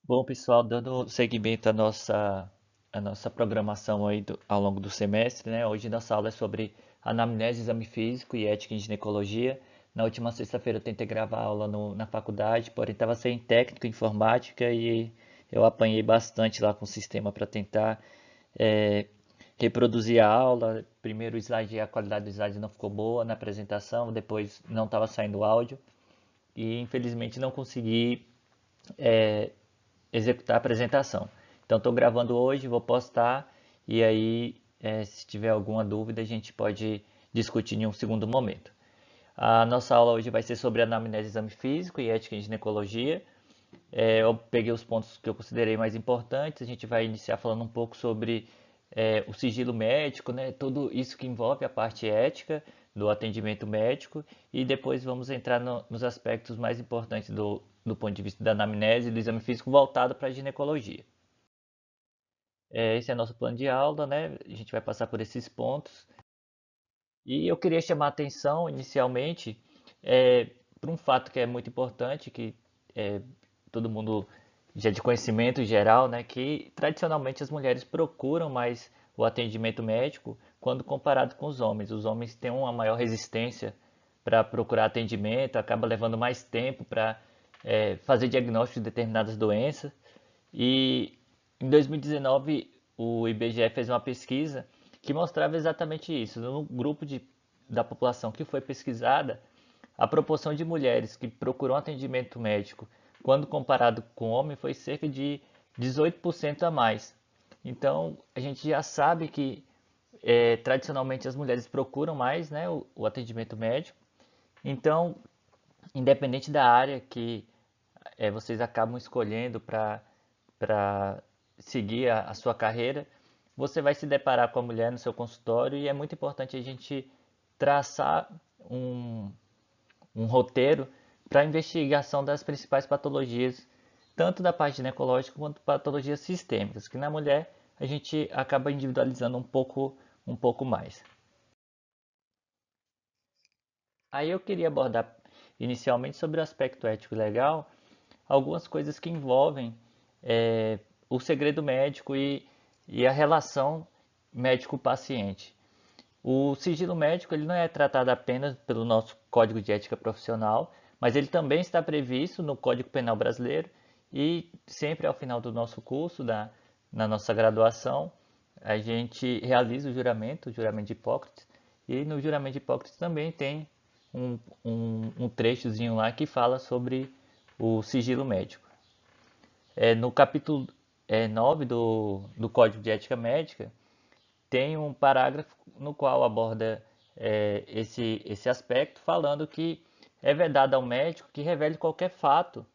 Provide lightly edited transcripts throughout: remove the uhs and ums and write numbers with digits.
Bom, pessoal, dando seguimento à nossa programação aí ao longo do semestre, né? Hoje nossa aula é sobre anamnese, exame físico e ética em ginecologia. Na última sexta-feira eu tentei gravar a aula na faculdade, porém estava sem técnico em informática e eu apanhei bastante lá com o sistema para tentar eh, reproduzir a aula. Primeiro o slide, a qualidade do slide não ficou boa na apresentação, depois não estava saindo áudio e infelizmente não consegui executar a apresentação. Então estou gravando hoje, vou postar e aí se tiver alguma dúvida a gente pode discutir em um segundo momento. A nossa aula hoje vai ser sobre anamnese, exame físico e ética em ginecologia. Eu peguei os pontos que eu considerei mais importantes. A gente vai iniciar falando um pouco sobre o sigilo médico, né? Tudo isso que envolve a parte ética do atendimento médico e depois vamos entrar nos aspectos mais importantes do ponto de vista da anamnese e do exame físico voltado para a ginecologia. Esse é nosso plano de aula, né? A gente vai passar por esses pontos. E eu queria chamar a atenção inicialmente para um fato que é muito importante, que é, todo mundo já é de conhecimento geral, né? Que tradicionalmente as mulheres procuram mais o atendimento médico quando comparado com os homens. Os homens têm uma maior resistência para procurar atendimento, acaba levando mais tempo para fazer diagnóstico de determinadas doenças. E em 2019, o IBGE fez uma pesquisa que mostrava exatamente isso. No grupo da população que foi pesquisada, a proporção de mulheres que procuram atendimento médico, quando comparado com homem, foi cerca de 18% a mais. Então, a gente já sabe que tradicionalmente as mulheres procuram mais, né, o atendimento médico. Então, independente da área que vocês acabam escolhendo para seguir a sua carreira, você vai se deparar com a mulher no seu consultório e é muito importante a gente traçar um, um roteiro para a investigação das principais patologias, tanto da parte ginecológica quanto patologias sistêmicas, que na mulher a gente acaba individualizando um pouco mais. Aí eu queria abordar inicialmente sobre o aspecto ético e legal, algumas coisas que envolvem é, o segredo médico e a relação médico-paciente. O sigilo médico ele não é tratado apenas pelo nosso Código de Ética Profissional, mas ele também está previsto no Código Penal Brasileiro e sempre ao final do nosso curso, na nossa graduação, a gente realiza o juramento de Hipócrates, e no juramento de Hipócrates também tem um trechozinho lá que fala sobre o sigilo médico. No capítulo 9 do Código de Ética Médica, tem um parágrafo no qual aborda esse aspecto, falando que é vedado ao médico que revele qualquer fato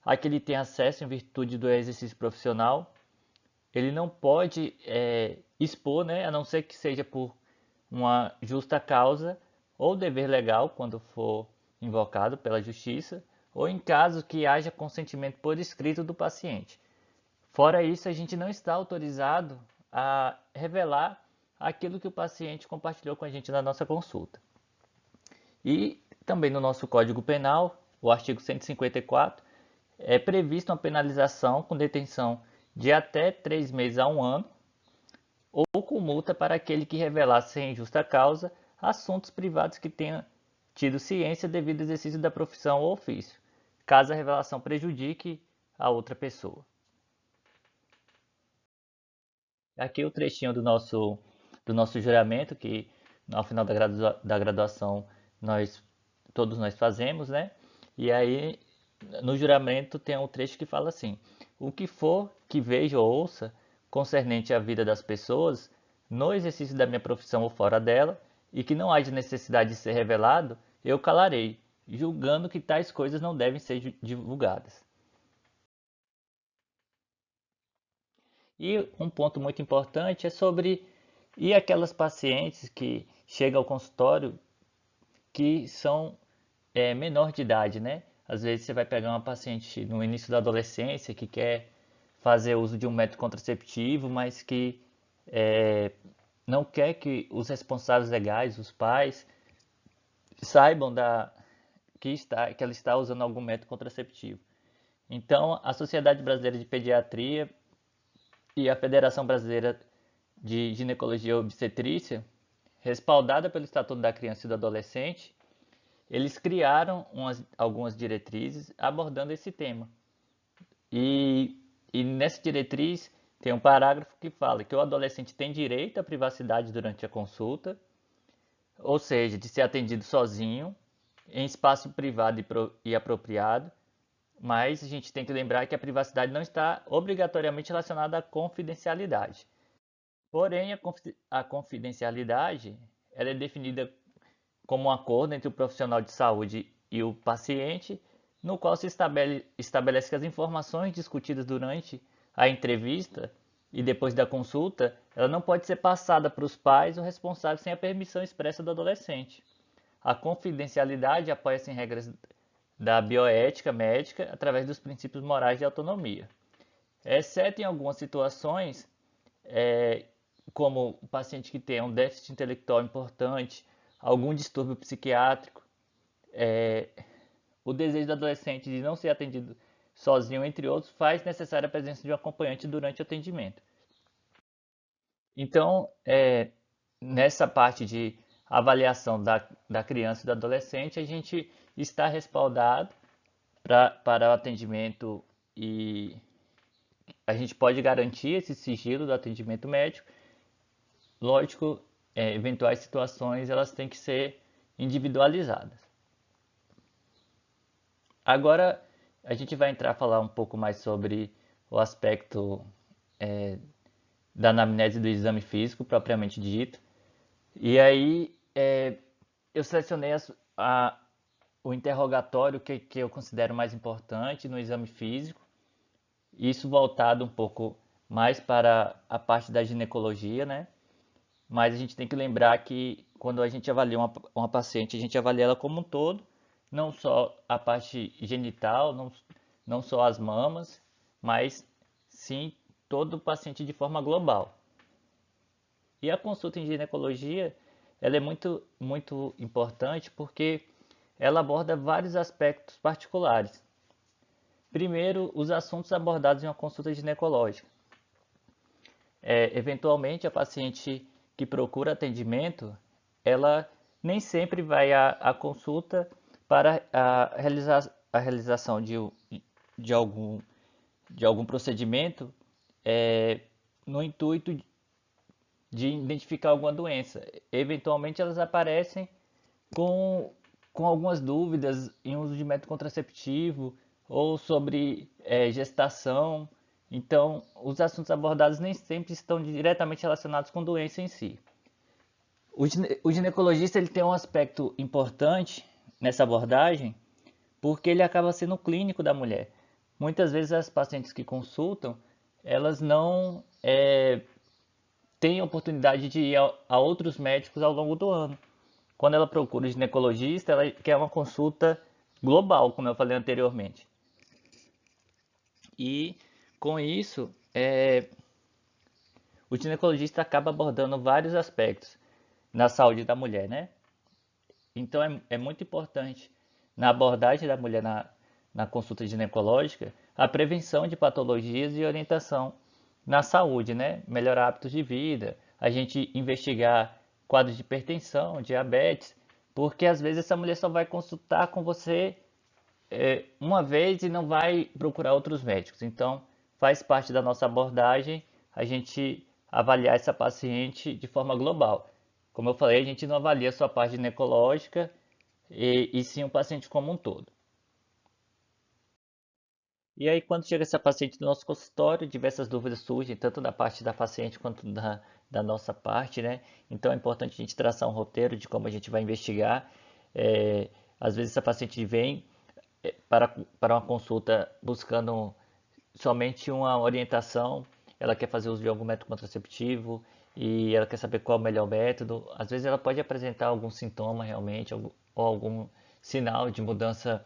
a que ele tem acesso em virtude do exercício profissional. Ele não pode expor, né, a não ser que seja por uma justa causa ou dever legal, quando for invocado pela justiça, ou em caso que haja consentimento por escrito do paciente. Fora isso, a gente não está autorizado a revelar aquilo que o paciente compartilhou com a gente na nossa consulta. E também no nosso Código Penal, o artigo 154, é prevista uma penalização com detenção de até 3 meses a um ano ou com multa para aquele que revelar sem justa causa assuntos privados que tenha tido ciência devido ao exercício da profissão ou ofício, caso a revelação prejudique a outra pessoa. Aqui o trechinho do nosso juramento, que ao final da graduação nós, todos nós fazemos, né? E aí no juramento tem um trecho que fala assim: o que for que veja ou ouça concernente à vida das pessoas, no exercício da minha profissão ou fora dela, e que não haja necessidade de ser revelado, eu calarei, julgando que tais coisas não devem ser divulgadas. E um ponto muito importante é sobre e aquelas pacientes que chegam ao consultório que são menor de idade, né? Às vezes você vai pegar uma paciente no início da adolescência que quer fazer uso de um método contraceptivo, mas que é, não quer que os responsáveis legais, os pais, saibam que ela está usando algum método contraceptivo. Então, a Sociedade Brasileira de Pediatria e a Federação Brasileira de Ginecologia e Obstetrícia, respaldada pelo Estatuto da Criança e do Adolescente, eles criaram algumas diretrizes abordando esse tema. E, e nessa diretriz tem um parágrafo que fala que o adolescente tem direito à privacidade durante a consulta, ou seja, de ser atendido sozinho, em espaço privado e apropriado, mas a gente tem que lembrar que a privacidade não está obrigatoriamente relacionada à confidencialidade. Porém, a confidencialidade ela é definida como um acordo entre o profissional de saúde e o paciente, no qual se estabelece que as informações discutidas durante a entrevista e depois da consulta, ela não pode ser passada para os pais ou responsáveis sem a permissão expressa do adolescente. A confidencialidade apoia-se em regras da bioética médica através dos princípios morais de autonomia. Exceto em algumas situações, como o paciente que tem um déficit intelectual importante, algum distúrbio psiquiátrico, o desejo do adolescente de não ser atendido sozinho, entre outros, faz necessária a presença de um acompanhante durante o atendimento. Então, nessa parte de avaliação da criança e do adolescente, a gente está respaldado para o atendimento e a gente pode garantir esse sigilo do atendimento médico. Lógico, eventuais situações elas têm que ser individualizadas. Agora a gente vai entrar a falar um pouco mais sobre o aspecto da anamnese do exame físico propriamente dito. E aí eu selecionei o interrogatório que eu considero mais importante no exame físico, isso voltado um pouco mais para a parte da ginecologia, né? Mas a gente tem que lembrar que quando a gente avalia uma paciente, a gente avalia ela como um todo, não só a parte genital, não só as mamas, mas sim todo o paciente de forma global. E a consulta em ginecologia, ela é muito importante porque ela aborda vários aspectos particulares. Primeiro, os assuntos abordados em uma consulta ginecológica. Eventualmente, a paciente que procura atendimento, ela nem sempre vai à consulta para a realização de algum, de algum procedimento no intuito de identificar alguma doença. Eventualmente, elas aparecem com, com algumas dúvidas em uso de método contraceptivo ou sobre gestação. Então, os assuntos abordados nem sempre estão diretamente relacionados com doença em si. O ginecologista ele tem um aspecto importante nessa abordagem porque ele acaba sendo o clínico da mulher. Muitas vezes as pacientes que consultam, elas não têm oportunidade de ir a outros médicos ao longo do ano. Quando ela procura o ginecologista, ela quer uma consulta global, como eu falei anteriormente. E com isso, o ginecologista acaba abordando vários aspectos na saúde da mulher, né? Então é muito importante na abordagem da mulher na consulta ginecológica a prevenção de patologias e orientação na saúde, né? Melhorar hábitos de vida, a gente investigar quadros de hipertensão, diabetes, porque às vezes essa mulher só vai consultar com você uma vez e não vai procurar outros médicos. Então, faz parte da nossa abordagem a gente avaliar essa paciente de forma global. Como eu falei, a gente não avalia só a parte ginecológica e sim o paciente como um todo. E aí, quando chega essa paciente no nosso consultório, diversas dúvidas surgem, tanto da parte da paciente quanto da nossa parte, né? Então é importante a gente traçar um roteiro de como a gente vai investigar. Às vezes essa paciente vem para uma consulta buscando somente uma orientação, ela quer fazer uso de algum método contraceptivo e ela quer saber qual é o melhor método. Às vezes ela pode apresentar algum sintoma realmente, ou algum sinal de mudança,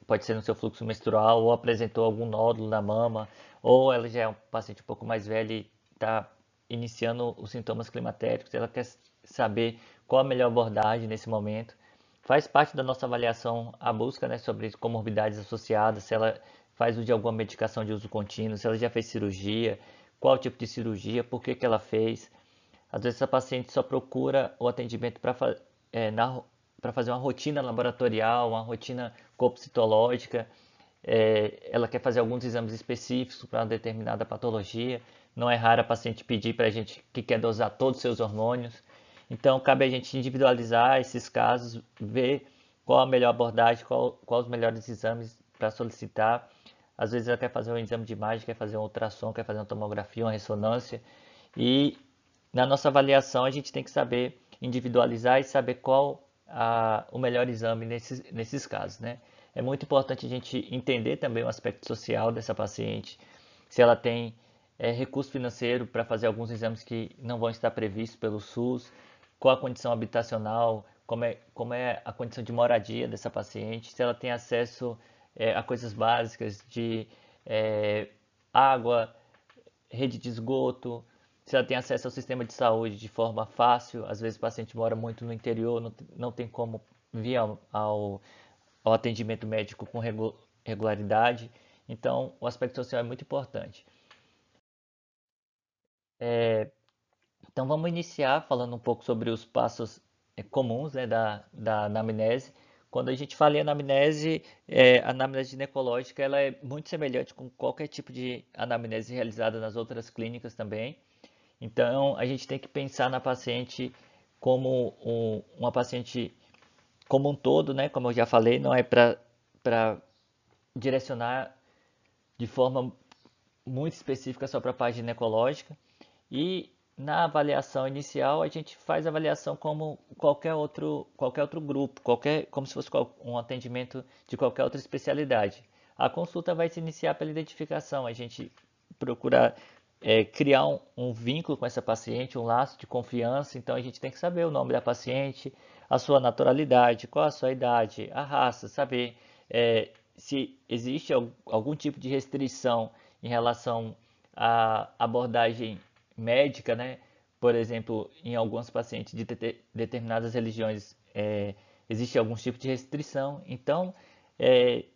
pode ser no seu fluxo menstrual, ou apresentou algum nódulo na mama, ou ela já é um paciente um pouco mais velho e está iniciando os sintomas climatéricos, ela quer saber qual a melhor abordagem nesse momento. Faz parte da nossa avaliação a busca, né, sobre comorbidades associadas, se ela faz uso de alguma medicação de uso contínuo, se ela já fez cirurgia, qual tipo de cirurgia, por que que ela fez. Às vezes a paciente só procura o atendimento para fazer uma rotina laboratorial, uma rotina citológica. Ela quer fazer alguns exames específicos para uma determinada patologia. Não é raro a paciente pedir para a gente que quer dosar todos os seus hormônios. Então, cabe a gente individualizar esses casos, ver qual a melhor abordagem, qual os melhores exames para solicitar. Às vezes ela quer fazer um exame de imagem, quer fazer um ultrassom, quer fazer uma tomografia, uma ressonância. E na nossa avaliação a gente tem que saber individualizar e saber qual o melhor exame nesses casos, né? É muito importante a gente entender também o aspecto social dessa paciente, se ela tem recurso financeiro para fazer alguns exames que não vão estar previstos pelo SUS, qual a condição habitacional, como é a condição de moradia dessa paciente, se ela tem acesso a coisas básicas de água, rede de esgoto, se ela tem acesso ao sistema de saúde de forma fácil. Às vezes o paciente mora muito no interior, não tem como vir ao atendimento médico com regularidade. Então, o aspecto social é muito importante. Então, vamos iniciar falando um pouco sobre os passos comuns, né, da anamnese. Quando a gente fala em anamnese, a anamnese ginecológica ela é muito semelhante com qualquer tipo de anamnese realizada nas outras clínicas também. Então, a gente tem que pensar na paciente como uma paciente como um todo, né? Como eu já falei, não é para direcionar de forma muito específica só para a parte ginecológica. E na avaliação inicial, a gente faz a avaliação como qualquer outro grupo, como se fosse um atendimento de qualquer outra especialidade. A consulta vai se iniciar pela identificação, a gente procura criar um vínculo com essa paciente, um laço de confiança. Então a gente tem que saber o nome da paciente, a sua naturalidade, qual a sua idade, a raça, saber se existe algum tipo de restrição em relação à abordagem médica, né? Por exemplo, em alguns pacientes de determinadas religiões existe algum tipo de restrição. Então,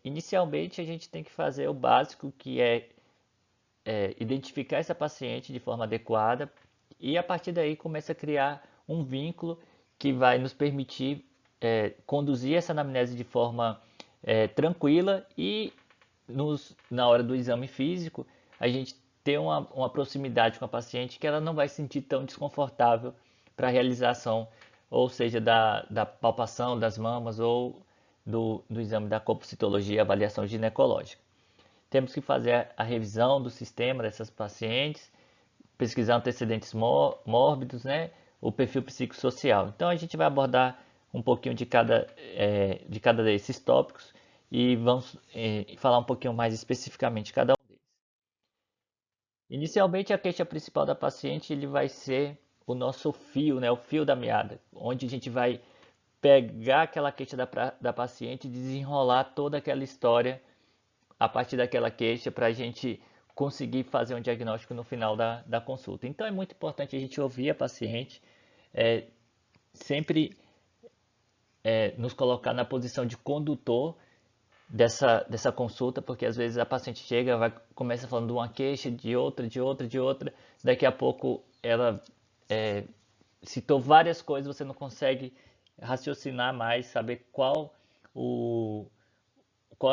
inicialmente a gente tem que fazer o básico, que é identificar essa paciente de forma adequada e a partir daí começa a criar um vínculo que vai nos permitir conduzir essa anamnese de forma tranquila e na hora do exame físico a gente ter uma proximidade com a paciente que ela não vai se sentir tão desconfortável para a realização, ou seja, da palpação das mamas ou do exame da colpocitologia, avaliação ginecológica. Temos que fazer a revisão do sistema dessas pacientes, pesquisar antecedentes mórbidos, né? O perfil psicossocial. Então a gente vai abordar um pouquinho de cada desses tópicos e vamos falar um pouquinho mais especificamente de cada um deles. Inicialmente a queixa principal da paciente ele vai ser o nosso fio, né? O fio da meada, onde a gente vai pegar aquela queixa da paciente e desenrolar toda aquela história a partir daquela queixa para a gente conseguir fazer um diagnóstico no final da consulta. Então é muito importante a gente ouvir a paciente, sempre nos colocar na posição de condutor dessa consulta, porque às vezes a paciente chega, começa falando de uma queixa, de outra, daqui a pouco ela citou várias coisas, você não consegue raciocinar mais, saber qual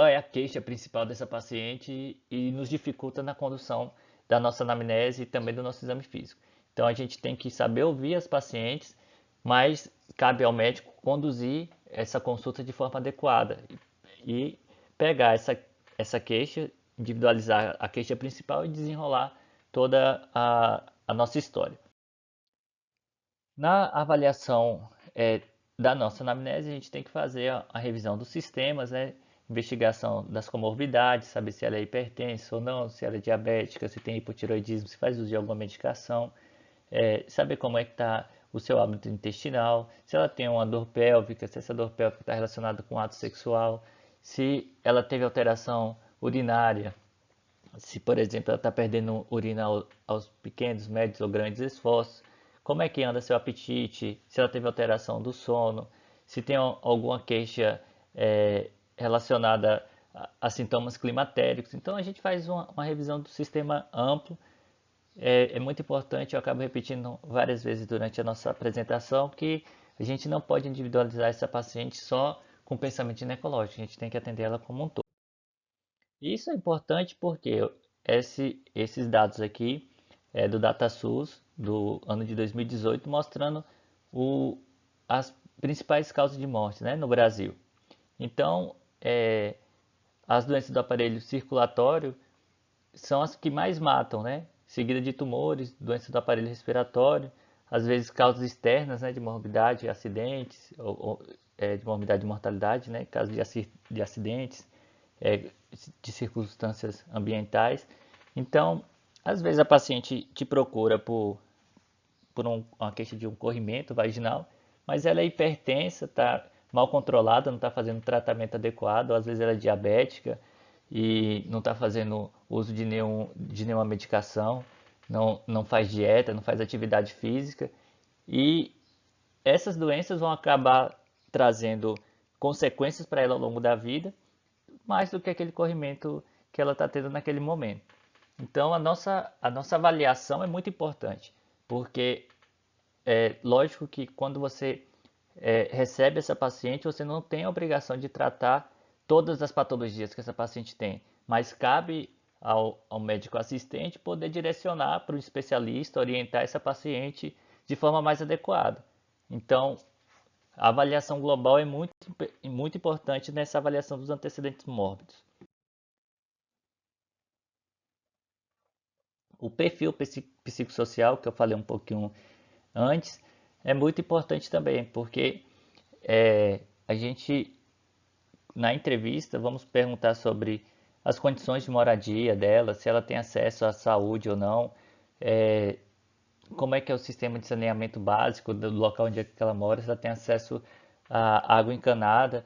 é a queixa principal dessa paciente e nos dificulta na condução da nossa anamnese e também do nosso exame físico. Então a gente tem que saber ouvir as pacientes, mas cabe ao médico conduzir essa consulta de forma adequada e pegar essa queixa, individualizar a queixa principal e desenrolar toda a nossa história. Na avaliação da nossa anamnese, a gente tem que fazer a revisão dos sistemas, né? Investigação das comorbidades, saber se ela é hipertensa ou não, se ela é diabética, se tem hipotiroidismo, se faz uso de alguma medicação, saber como é que está o seu hábito intestinal, se ela tem uma dor pélvica, se essa dor pélvica está relacionada com ato sexual, se ela teve alteração urinária, se, por exemplo, ela está perdendo urina aos pequenos, médios ou grandes esforços, como é que anda seu apetite, se ela teve alteração do sono, se tem alguma queixa relacionada a sintomas climatéricos. Então a gente faz uma revisão do sistema amplo. É muito importante, eu acabo repetindo várias vezes durante a nossa apresentação, que a gente não pode individualizar essa paciente só com pensamento ginecológico, a gente tem que atender ela como um todo. E isso é importante porque esses dados aqui é do DataSUS do ano de 2018 mostrando as principais causas de morte, né, no Brasil. Então, as doenças do aparelho circulatório são as que mais matam, né? Seguida de tumores, doenças do aparelho respiratório, às vezes causas externas, né, de morbidade, acidentes, de morbidade e mortalidade, né, caso de acidentes, é, de circunstâncias ambientais. Então, às vezes a paciente te procura por uma queixa de um corrimento vaginal, mas ela é hipertensa, está mal controlada, não está fazendo tratamento adequado, às vezes ela é diabética e não está fazendo uso de nenhuma medicação, não faz dieta, não faz atividade física, e essas doenças vão acabar trazendo consequências para ela ao longo da vida, mais do que aquele corrimento que ela está tendo naquele momento. Então a nossa avaliação é muito importante, porque é lógico que quando você recebe essa paciente, você não tem a obrigação de tratar todas as patologias que essa paciente tem, mas cabe ao médico assistente poder direcionar para o especialista, orientar essa paciente de forma mais adequada. Então, a avaliação global é muito importante nessa avaliação dos antecedentes mórbidos. O perfil psicossocial, que eu falei um pouquinho antes, é muito importante também, porque a gente, na entrevista, vamos perguntar sobre as condições de moradia dela, se ela tem acesso à saúde ou não, é, como é que é o sistema de saneamento básico do local onde é que ela mora, se ela tem acesso à água encanada.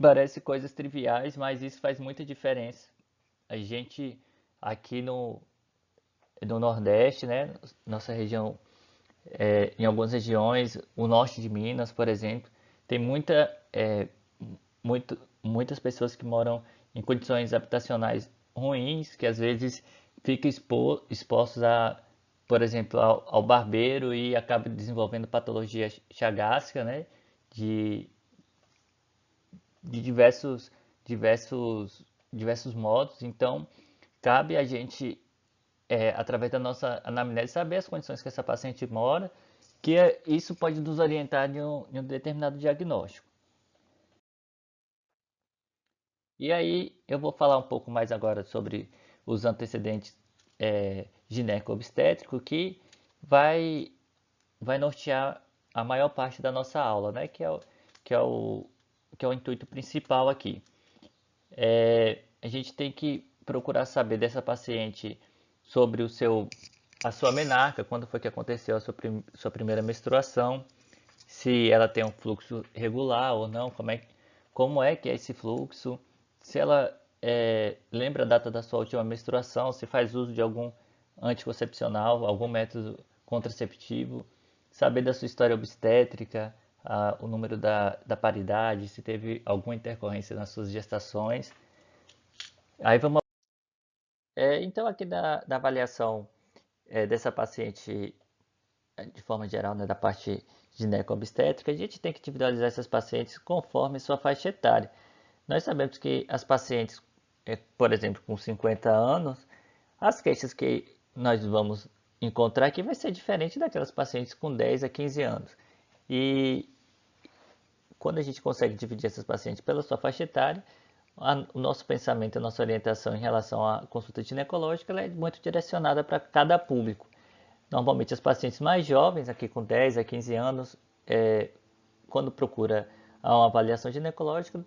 Parece coisas triviais, mas isso faz muita diferença. A gente aqui no Nordeste, né, nossa região, em algumas regiões, o norte de Minas, por exemplo, tem muitas pessoas que moram em condições habitacionais ruins, que às vezes ficam expostos por exemplo, ao barbeiro e acabam desenvolvendo patologia chagásica, né, de, de diversos modos. Então, cabe a gente, através da nossa anamnese, saber as condições que essa paciente mora, que isso pode nos orientar em um determinado diagnóstico. E aí eu vou falar um pouco mais agora sobre os antecedentes gineco-obstétrico, que vai, vai nortear a maior parte da nossa aula, né? Que é o, que é o intuito principal aqui. A gente tem que procurar saber dessa paciente sobre a sua menarca, quando foi que aconteceu a sua primeira menstruação, se ela tem um fluxo regular ou não, como é que é esse fluxo, se ela lembra a data da sua última menstruação, se faz uso de algum anticoncepcional, algum método contraceptivo, saber da sua história obstétrica, o número da paridade, se teve alguma intercorrência nas suas gestações. Aí vamos. Então, aqui da avaliação dessa paciente de forma geral, né, da parte gineco-obstétrica, a gente tem que individualizar essas pacientes conforme sua faixa etária. Nós sabemos que as pacientes, por exemplo, com 50 anos, as queixas que nós vamos encontrar aqui vai ser diferente daquelas pacientes com 10 a 15 anos. E quando a gente consegue dividir essas pacientes pela sua faixa etária, o nosso pensamento, a nossa orientação em relação à consulta ginecológica ela é muito direcionada para cada público. Normalmente as pacientes mais jovens, aqui com 10 a 15 anos, quando procura uma avaliação ginecológica,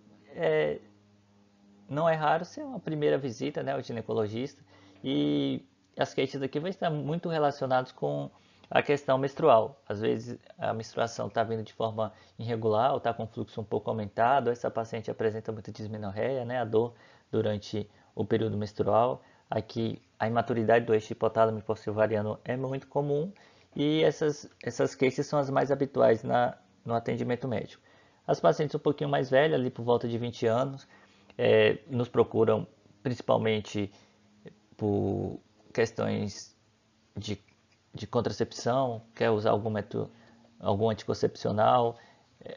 não é raro ser uma primeira visita, né, ao ginecologista, e as queixas aqui vão estar muito relacionadas com a questão menstrual. Às vezes a menstruação está vindo de forma irregular ou está com fluxo um pouco aumentado, essa paciente apresenta muita dismenorreia, né, a dor durante o período menstrual. Aqui a imaturidade do eixo hipotálamo hiposilvariano é muito comum e essas queixas são as mais habituais no atendimento médico. As pacientes um pouquinho mais velhas, ali por volta de 20 anos, nos procuram principalmente por questões de, de contracepção, quer usar algum método, algum anticoncepcional,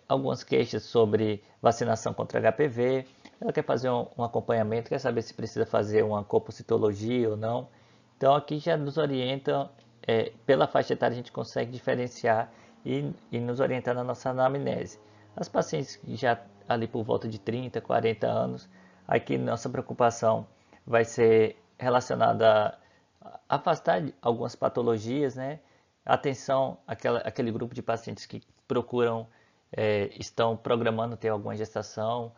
algumas queixas sobre vacinação contra HPV, ela quer fazer um acompanhamento, quer saber se precisa fazer uma colpocitologia ou não. Então aqui já nos orienta, pela faixa etária a gente consegue diferenciar e nos orientar na nossa anamnese. As pacientes que já ali por volta de 30, 40 anos, aqui nossa preocupação vai ser relacionada a afastar algumas patologias, né? Atenção àquele grupo de pacientes que procuram, estão programando ter alguma gestação,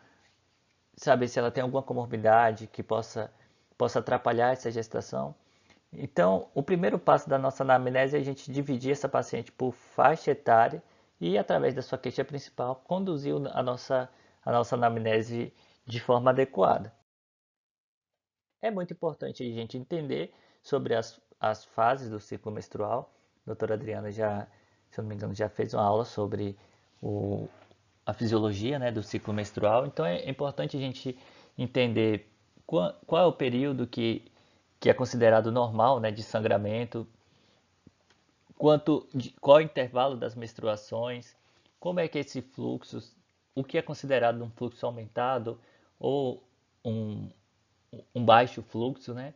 saber se ela tem alguma comorbidade que possa atrapalhar essa gestação. Então, o primeiro passo da nossa anamnese é a gente dividir essa paciente por faixa etária e, através da sua queixa principal, conduzir a nossa anamnese de forma adequada. É muito importante a gente entender sobre as fases do ciclo menstrual. A doutora Adriana já, se eu não me engano, já fez uma aula sobre a fisiologia, né, do ciclo menstrual. Então é importante a gente entender qual é o período que é considerado normal, né, de sangramento, qual é o intervalo das menstruações, como é que esse fluxo, o que é considerado um fluxo aumentado ou um, um baixo fluxo, né?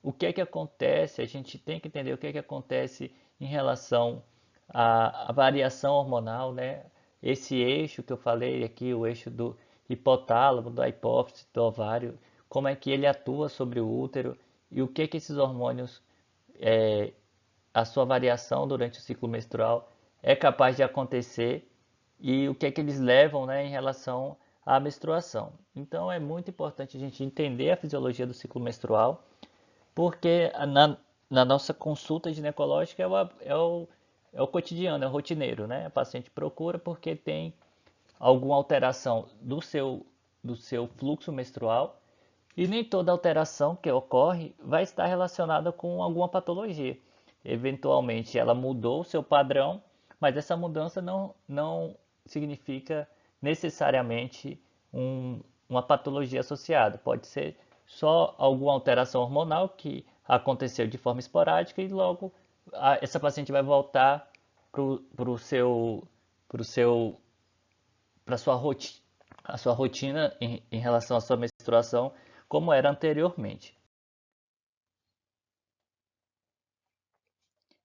O que é que acontece? A gente tem que entender o que é que acontece em relação à variação hormonal, né? Esse eixo que eu falei aqui, o eixo do hipotálamo, da hipófise, do ovário, como é que ele atua sobre o útero e o que é que esses hormônios, a sua variação durante o ciclo menstrual é capaz de acontecer e o que é que eles levam, né, em relação à menstruação. Então é muito importante a gente entender a fisiologia do ciclo menstrual, porque na nossa consulta ginecológica é o cotidiano, é o rotineiro, né? A paciente procura porque tem alguma alteração do seu fluxo menstrual e nem toda alteração que ocorre vai estar relacionada com alguma patologia. Eventualmente ela mudou o seu padrão, mas essa mudança não significa necessariamente uma patologia associada. Pode ser só alguma alteração hormonal que aconteceu de forma esporádica e logo essa paciente vai voltar para o seu, pro seu, para a sua rotina em relação à sua menstruação como era anteriormente.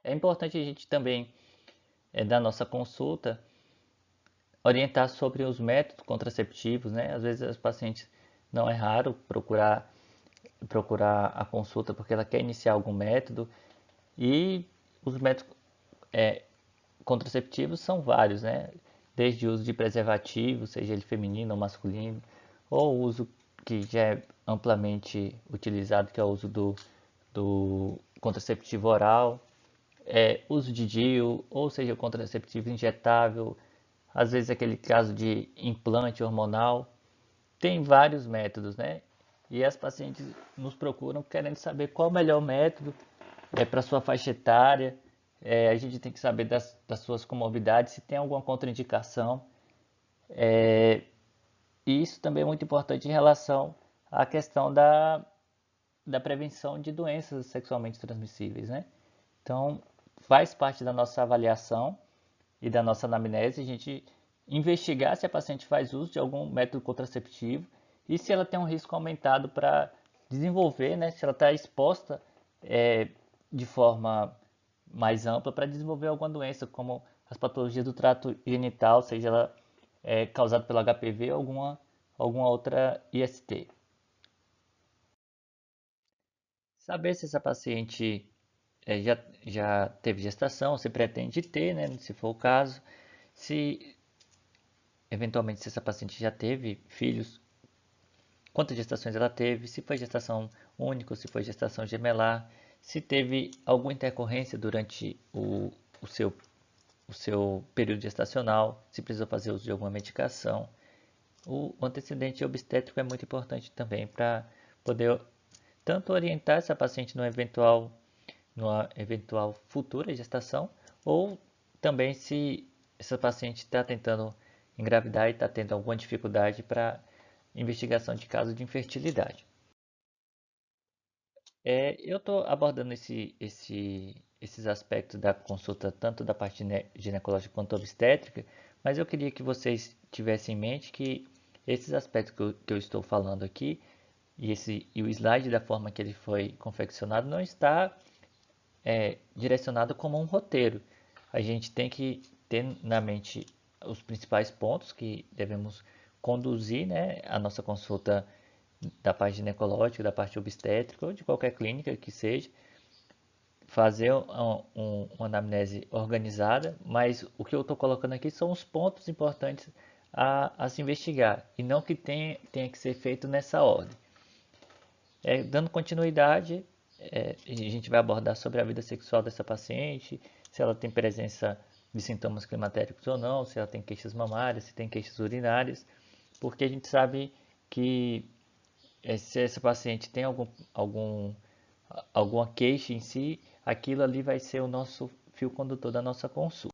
É importante a gente também, da nossa consulta, orientar sobre os métodos contraceptivos, né? Às vezes as pacientes, não é raro procurar a consulta porque ela quer iniciar algum método e os métodos contraceptivos são vários, né? Desde o uso de preservativo, seja ele feminino ou masculino, ou o uso que já é amplamente utilizado, que é o uso do contraceptivo oral, uso de DIU, ou seja, contraceptivo injetável, às vezes aquele caso de implante hormonal. Tem vários métodos, né? E as pacientes nos procuram querendo saber qual o melhor método para sua faixa etária. A gente tem que saber das suas comorbidades, se tem alguma contraindicação. E isso também é muito importante em relação à questão da prevenção de doenças sexualmente transmissíveis, né? Então, faz parte da nossa avaliação e da nossa anamnese a gente investigar se a paciente faz uso de algum método contraceptivo e se ela tem um risco aumentado para desenvolver, né? Se ela está exposta de forma mais ampla para desenvolver alguma doença, como as patologias do trato genital, seja ela causada pelo HPV ou alguma outra IST. Saber se essa paciente já teve gestação, se pretende ter, né, se for o caso, se eventualmente se essa paciente já teve filhos, quantas gestações ela teve, se foi gestação única, se foi gestação gemelar, se teve alguma intercorrência durante o seu período gestacional, se precisou fazer uso de alguma medicação. O antecedente obstétrico é muito importante também para poder tanto orientar essa paciente numa eventual futura gestação, ou também se essa paciente está tentando engravidar e está tendo alguma dificuldade para investigação de caso de infertilidade. Eu estou abordando esses aspectos da consulta, tanto da parte ginecológica quanto obstétrica, mas eu queria que vocês tivessem em mente que esses aspectos que eu estou falando aqui, e o slide da forma que ele foi confeccionado, não está direcionado como um roteiro. A gente tem que ter na mente os principais pontos que devemos conduzir, né, a nossa consulta da parte ginecológica, da parte obstétrica ou de qualquer clínica que seja, fazer uma anamnese organizada, mas o que eu estou colocando aqui são os pontos importantes a se investigar e não que tenha que ser feito nessa ordem. Dando continuidade, a gente vai abordar sobre a vida sexual dessa paciente, se ela tem presença de sintomas climatéricos ou não, se ela tem queixas mamárias, se tem queixas urinárias, porque a gente sabe que se essa paciente tem alguma queixa em si, aquilo ali vai ser o nosso fio condutor da nossa consulta.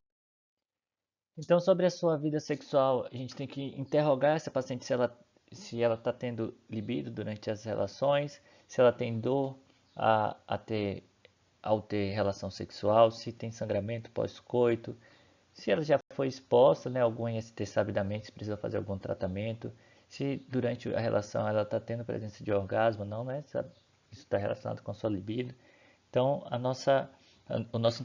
Então, sobre a sua vida sexual, a gente tem que interrogar essa paciente se ela está tendo libido durante as relações, se ela tem dor ao ter relação sexual, se tem sangramento pós-coito, se ela já foi exposta, né, algum IST sabidamente, se precisa fazer algum tratamento, se durante a relação ela está tendo presença de orgasmo, não, né? Isso está relacionado com a sua libido. Então, o nosso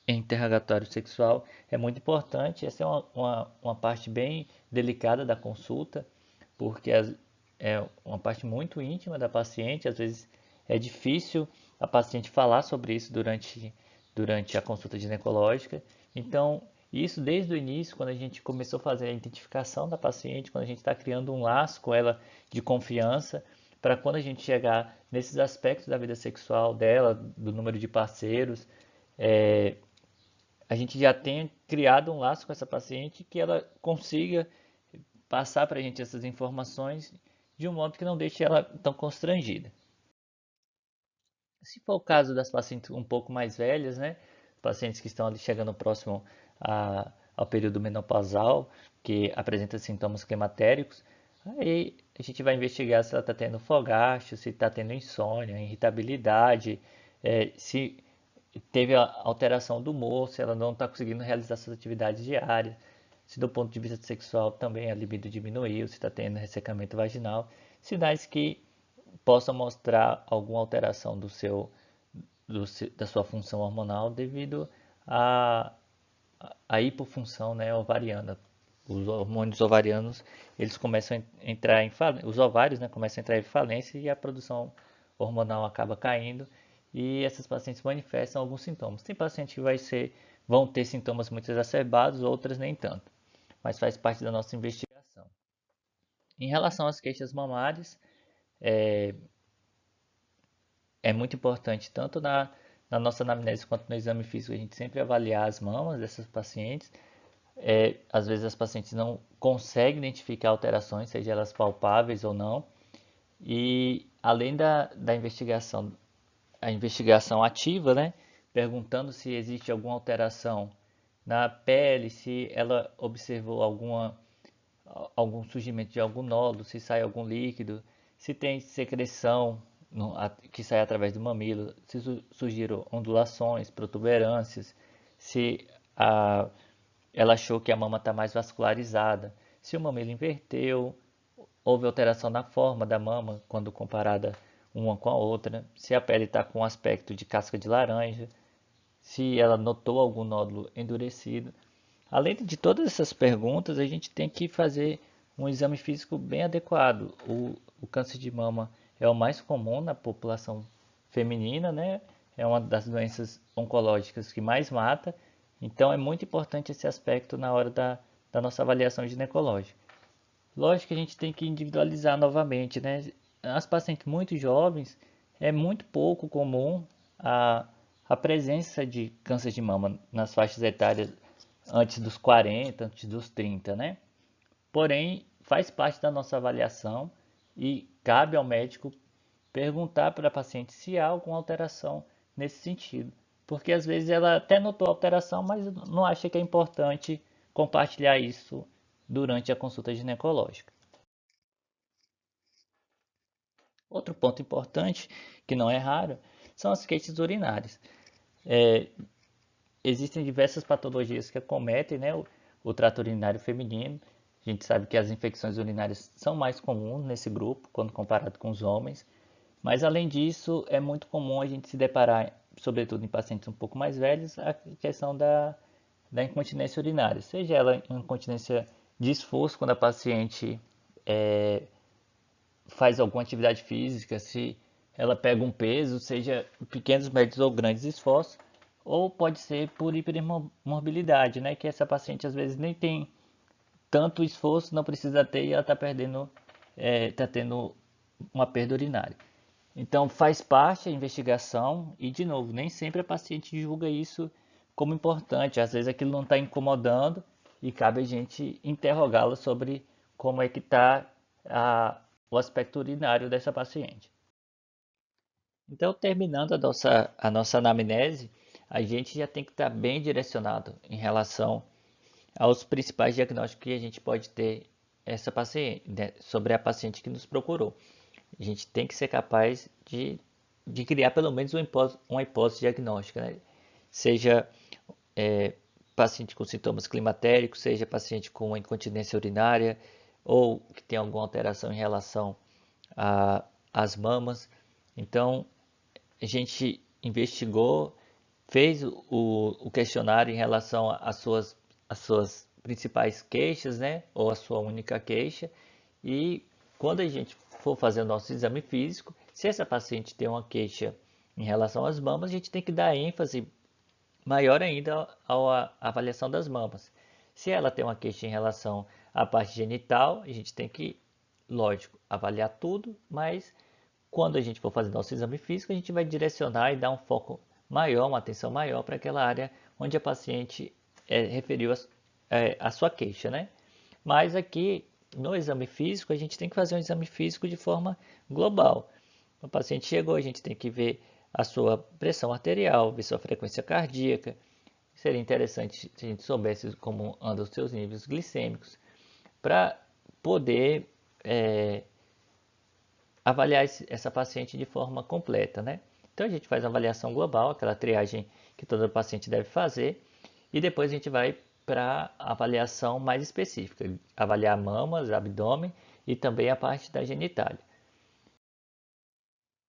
interrogatório sexual é muito importante. Essa é uma parte bem delicada da consulta, porque é uma parte muito íntima da paciente. Às vezes é difícil a paciente falar sobre isso durante a consulta ginecológica. Então, isso desde o início, quando a gente começou a fazer a identificação da paciente, quando a gente está criando um laço com ela de confiança, para quando a gente chegar nesses aspectos da vida sexual dela, do número de parceiros, a gente já tenha criado um laço com essa paciente que ela consiga passar para a gente essas informações de um modo que não deixe ela tão constrangida. Se for o caso das pacientes um pouco mais velhas, né, pacientes que estão ali chegando próximo ao período menopausal, que apresenta sintomas climatéricos, aí a gente vai investigar se ela está tendo fogacho, se está tendo insônia, irritabilidade, se teve a alteração do humor, se ela não está conseguindo realizar suas atividades diárias, se do ponto de vista sexual também a libido diminuiu, se está tendo ressecamento vaginal, sinais que possam mostrar alguma alteração da sua função hormonal devido à, à hipofunção, né, ovariana. Os hormônios ovarianos, eles começam a entrar em falência, os ovários, né, começam a entrar em falência e a produção hormonal acaba caindo e essas pacientes manifestam alguns sintomas. Tem pacientes que vão ter sintomas muito exacerbados, outras nem tanto, mas faz parte da nossa investigação. Em relação às queixas mamárias, é, é muito importante, tanto na nossa anamnese quanto no exame físico, a gente sempre avaliar as mamas dessas pacientes. Às vezes as pacientes não conseguem identificar alterações, seja elas palpáveis ou não. E além da investigação, a investigação ativa, né? Perguntando se existe alguma alteração na pele, se ela observou algum surgimento de algum nódulo, se sai algum líquido, se tem secreção que sai através do mamilo, se surgiram ondulações, protuberâncias, se ela achou que a mama está mais vascularizada, se o mamilo inverteu, houve alteração na forma da mama quando comparada uma com a outra, se a pele está com aspecto de casca de laranja, se ela notou algum nódulo endurecido. Além de todas essas perguntas, a gente tem que fazer um exame físico bem adequado. O câncer de mama é o mais comum na população feminina, né? É uma das doenças oncológicas que mais mata. Então é muito importante esse aspecto na hora da nossa avaliação ginecológica. Lógico que a gente tem que individualizar novamente, né? As pacientes muito jovens é muito pouco comum a presença de câncer de mama nas faixas etárias antes dos 40, antes dos 30, né? Porém, faz parte da nossa avaliação e cabe ao médico perguntar para a paciente se há alguma alteração nesse sentido. Porque às vezes ela até notou alteração, mas não acha que é importante compartilhar isso durante a consulta ginecológica. Outro ponto importante, que não é raro, são as queixas urinárias. É, Existem diversas patologias que acometem, né, o trato urinário feminino. A gente sabe que as infecções urinárias são mais comuns nesse grupo, quando comparado com os homens. Mas, além disso, é muito comum a gente se deparar, sobretudo em pacientes um pouco mais velhos, a questão da incontinência urinária. Seja ela incontinência de esforço, quando a paciente faz alguma atividade física, se ela pega um peso, seja pequenos, médios ou grandes esforços, ou pode ser por hipermobilidade, né? Que essa paciente às vezes nem tem tanto esforço, não precisa ter e ela está perdendo, está tendo uma perda urinária. Então faz parte a investigação e, de novo, nem sempre a paciente julga isso como importante. Às vezes aquilo não está incomodando e cabe a gente interrogá-la sobre como é que está o aspecto urinário dessa paciente. Então, terminando a nossa anamnese, a gente já tem que estar bem direcionado em relação aos principais diagnósticos que a gente pode ter essa paciente, né, sobre a paciente que nos procurou. A gente tem que ser capaz de criar pelo menos uma hipótese diagnóstica, né? Seja é, paciente com sintomas climatéricos, seja paciente com incontinência urinária ou que tem alguma alteração em relação às mamas. Então, a gente investigou, fez o questionário em relação às suas principais queixas, né? Ou a sua única queixa. E quando a gente for fazer o nosso exame físico, se essa paciente tem uma queixa em relação às mamas, a gente tem que dar ênfase maior ainda à avaliação das mamas. Se ela tem uma queixa em relação à parte genital, a gente tem que, lógico, avaliar tudo, mas quando a gente for fazer nosso exame físico, a gente vai direcionar e dar um foco maior, uma atenção maior para aquela área onde a paciente referiu a sua queixa, né? Mas aqui no exame físico, a gente tem que fazer um exame físico de forma global. O paciente chegou, a gente tem que ver a sua pressão arterial, ver sua frequência cardíaca. Seria interessante se a gente soubesse como andam os seus níveis glicêmicos, para poder avaliar essa paciente de forma completa, né? Então a gente faz uma avaliação global, aquela triagem que todo paciente deve fazer, e depois a gente vai para a avaliação mais específica, avaliar mamas, abdômen e também a parte da genitália.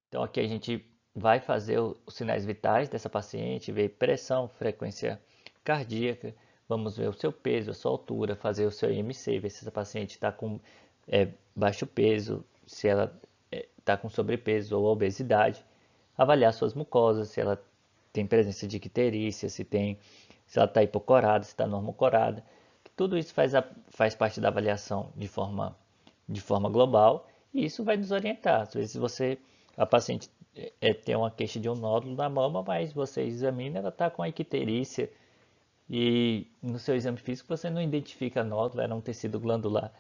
Então aqui a gente vai fazer os sinais vitais dessa paciente, ver pressão, frequência cardíaca, vamos ver o seu peso, a sua altura, fazer o seu IMC, ver se essa paciente está com baixo peso, se ela está com sobrepeso ou obesidade, avaliar suas mucosas, se ela tem presença de icterícia, se ela está hipocorada, se está normocorada. Tudo isso faz parte da avaliação de forma global e isso vai nos orientar. Às vezes a paciente tem uma queixa de um nódulo na mama, mas você examina, ela está com a icterícia e no seu exame físico você não identifica nódulo, era um tecido glandular.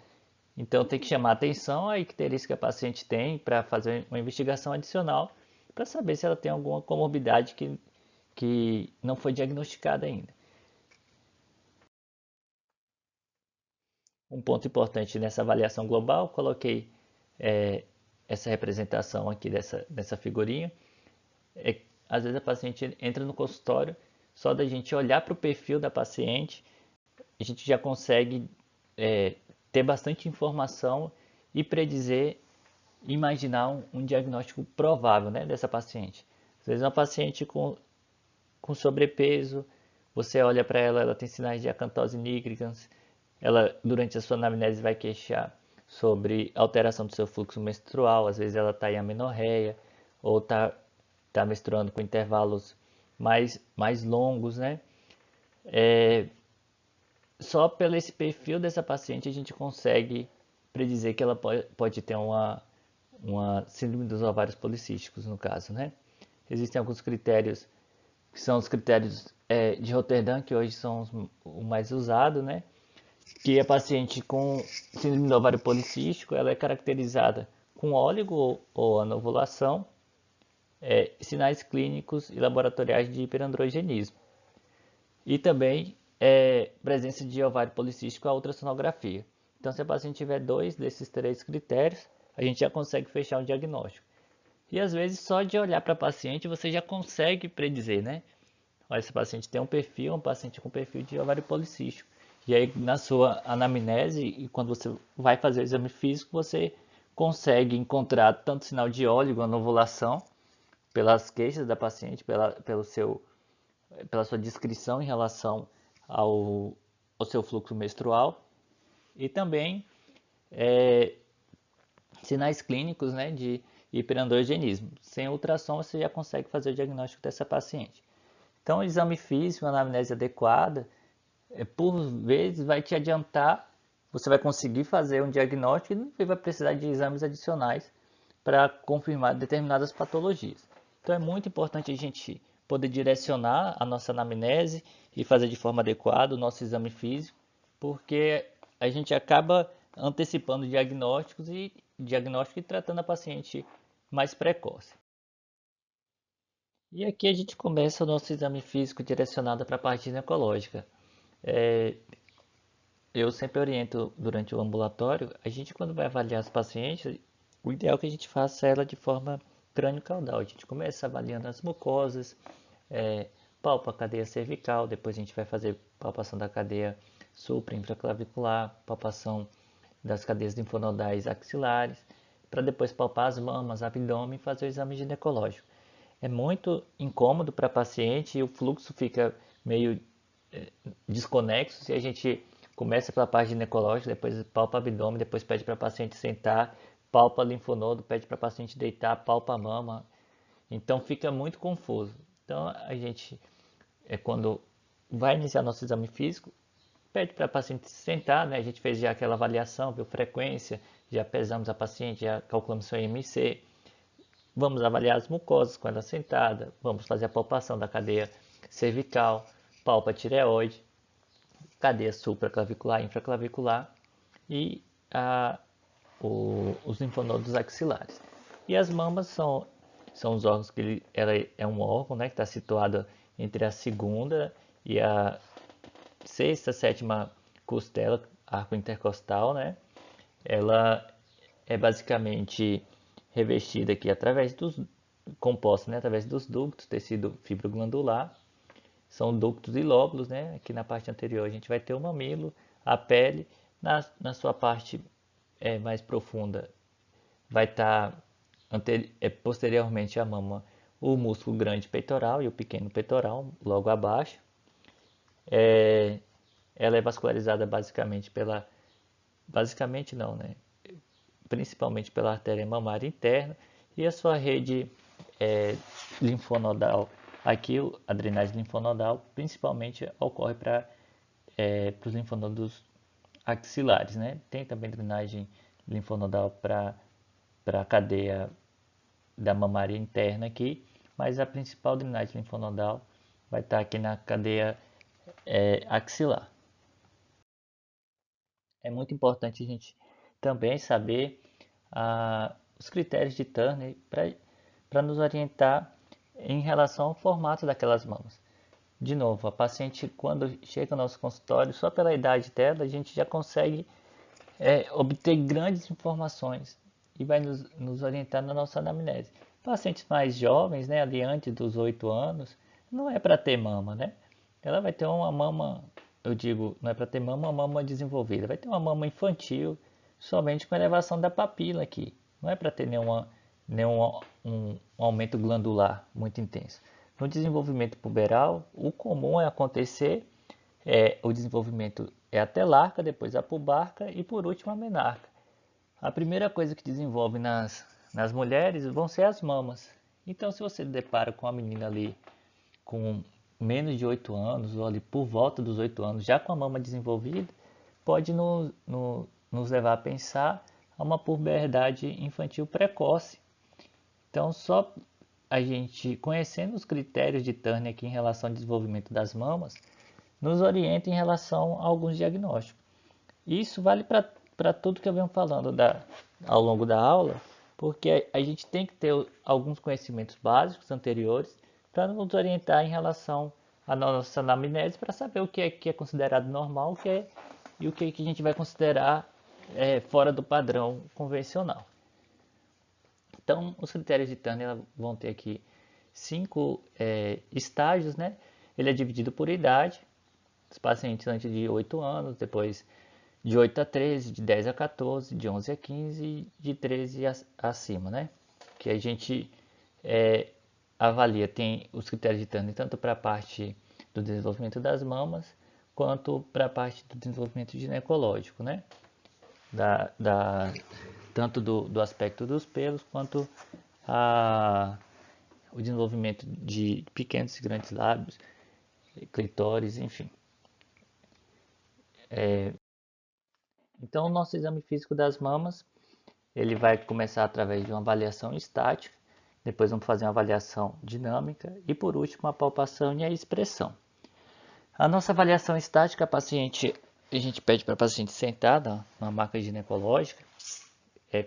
Então tem que chamar a atenção a icterícia que a paciente tem para fazer uma investigação adicional para saber se ela tem alguma comorbidade que não foi diagnosticada ainda. Um ponto importante nessa avaliação global, coloquei essa representação aqui dessa figurinha. Às vezes a paciente entra no consultório, só da gente olhar para o perfil da paciente, a gente já consegue ter bastante informação e predizer, imaginar um diagnóstico provável, né, dessa paciente. Às vezes uma paciente com sobrepeso, você olha para ela, ela tem sinais de acantose nigricans, ela durante a sua anamnese vai queixar sobre alteração do seu fluxo menstrual, às vezes ela está em amenorreia ou está menstruando com intervalos mais longos, né? Só pelo esse perfil dessa paciente a gente consegue predizer que ela pode ter uma síndrome dos ovários policísticos, no caso, né? Existem alguns critérios que são os critérios de Rotterdam, que hoje são os mais usados, né? Que a paciente com síndrome do ovário policístico, ela é caracterizada com óligo ou anovulação, sinais clínicos e laboratoriais de hiperandrogenismo. E também presença de ovário policístico à ultrassonografia. Então, se a paciente tiver 2 desses 3 critérios, a gente já consegue fechar um diagnóstico. E às vezes só de olhar para a paciente você já consegue predizer, né? Olha, esse paciente tem um perfil, um paciente com perfil de ovário policístico. E aí na sua anamnese e quando você vai fazer o exame físico, você consegue encontrar tanto sinal de óleo, anovulação, pelas queixas da paciente, pela sua descrição em relação ao seu fluxo menstrual e também é, sinais clínicos, né, de hiperandrogenismo. Sem ultrassom você já consegue fazer o diagnóstico dessa paciente. Então, o exame físico, uma anamnese adequada, por vezes vai te adiantar, você vai conseguir fazer um diagnóstico e vai precisar de exames adicionais para confirmar determinadas patologias. Então, é muito importante a gente poder direcionar a nossa anamnese e fazer de forma adequada o nosso exame físico, porque a gente acaba antecipando diagnóstico e tratando a paciente mais precoce. E aqui a gente começa o nosso exame físico direcionado para a parte ginecológica. É, eu sempre oriento durante o ambulatório, a gente quando vai avaliar as pacientes, o ideal é que a gente faça ela de forma crânio-caudal. A gente começa avaliando as mucosas, palpa a cadeia cervical, depois a gente vai fazer palpação da cadeia supra-infraclavicular, palpação das cadeias linfonodais axilares, para depois palpar as mamas, abdômen e fazer o exame ginecológico. É muito incômodo para a paciente e o fluxo fica meio desconexo se a gente começa pela parte ginecológica, depois palpa abdômen, depois pede para a paciente sentar, palpa linfonodo, pede para a paciente deitar, palpa a mama. Então fica muito confuso. Então a gente, quando vai iniciar nosso exame físico, pede para a paciente sentar, né? A gente fez já aquela avaliação, viu frequência, já pesamos a paciente, já calculamos seu IMC. Vamos avaliar as mucosas com ela sentada, vamos fazer a palpação da cadeia cervical, palpa tireoide, cadeia supraclavicular, infraclavicular e os linfonodos axilares. E as mamas são os órgãos que ela é um órgão, né, que está situado entre a segunda e a sexta, sétima costela, arco intercostal, né? Ela é basicamente revestida aqui através dos composta, né, através dos ductos, tecido fibroglandular. São ductos e lóbulos, né? Aqui na parte anterior a gente vai ter o mamilo, a pele. Na sua parte mais profunda vai estar posteriormente à mama o músculo grande peitoral e o pequeno peitoral logo abaixo. Ela é vascularizada basicamente não, né? Principalmente pela artéria mamária interna e a sua rede linfonodal. Aqui a drenagem linfonodal principalmente ocorre para os linfonodos axilares, né? Tem também drenagem linfonodal para a cadeia da mamária interna aqui, mas a principal drenagem linfonodal vai estar aqui na cadeia axilar. É muito importante a gente também saber os critérios de Turner para nos orientar em relação ao formato daquelas mamas. De novo, a paciente quando chega ao nosso consultório, só pela idade dela, a gente já consegue obter grandes informações e vai nos orientar na nossa anamnese. Pacientes mais jovens, né, ali antes dos 8 anos, não é para ter mama, né? Ela vai ter uma mama, eu digo, não é para ter mama, uma mama desenvolvida. Vai ter uma mama infantil, somente com elevação da papila aqui. Não é para ter nenhum aumento glandular muito intenso. No desenvolvimento puberal, o comum é acontecer o desenvolvimento é a telarca, depois a pubarca e por último a menarca. A primeira coisa que desenvolve nas mulheres vão ser as mamas. Então, se você depara com a menina ali com menos de 8 anos, ou ali por volta dos 8 anos, já com a mama desenvolvida, pode nos levar a pensar a uma puberdade infantil precoce. Então, só a gente conhecendo os critérios de Turner aqui em relação ao desenvolvimento das mamas, nos orienta em relação a alguns diagnósticos. Isso vale para tudo que eu venho falando ao longo da aula, porque a gente tem que ter alguns conhecimentos básicos anteriores para nos orientar em relação à nossa anamnese, para saber o que é considerado normal e o que a gente vai considerar fora do padrão convencional. Então, os critérios de Turner vão ter aqui 5 estágios, né? Ele é dividido por idade, os pacientes antes de 8 anos, depois de 8 a 13, de 10 a 14, de 11 a 15 e de 13 acima, né? Que a gente avalia, tem os critérios de Turner tanto para a parte do desenvolvimento das mamas, quanto para a parte do desenvolvimento ginecológico, né? Tanto do aspecto dos pelos, quanto o desenvolvimento de pequenos e grandes lábios, clitóris, enfim. Então, o nosso exame físico das mamas, ele vai começar através de uma avaliação estática, depois vamos fazer uma avaliação dinâmica e, por último, a palpação e a expressão. A nossa avaliação estática, a gente pede para a paciente sentada na maca ginecológica,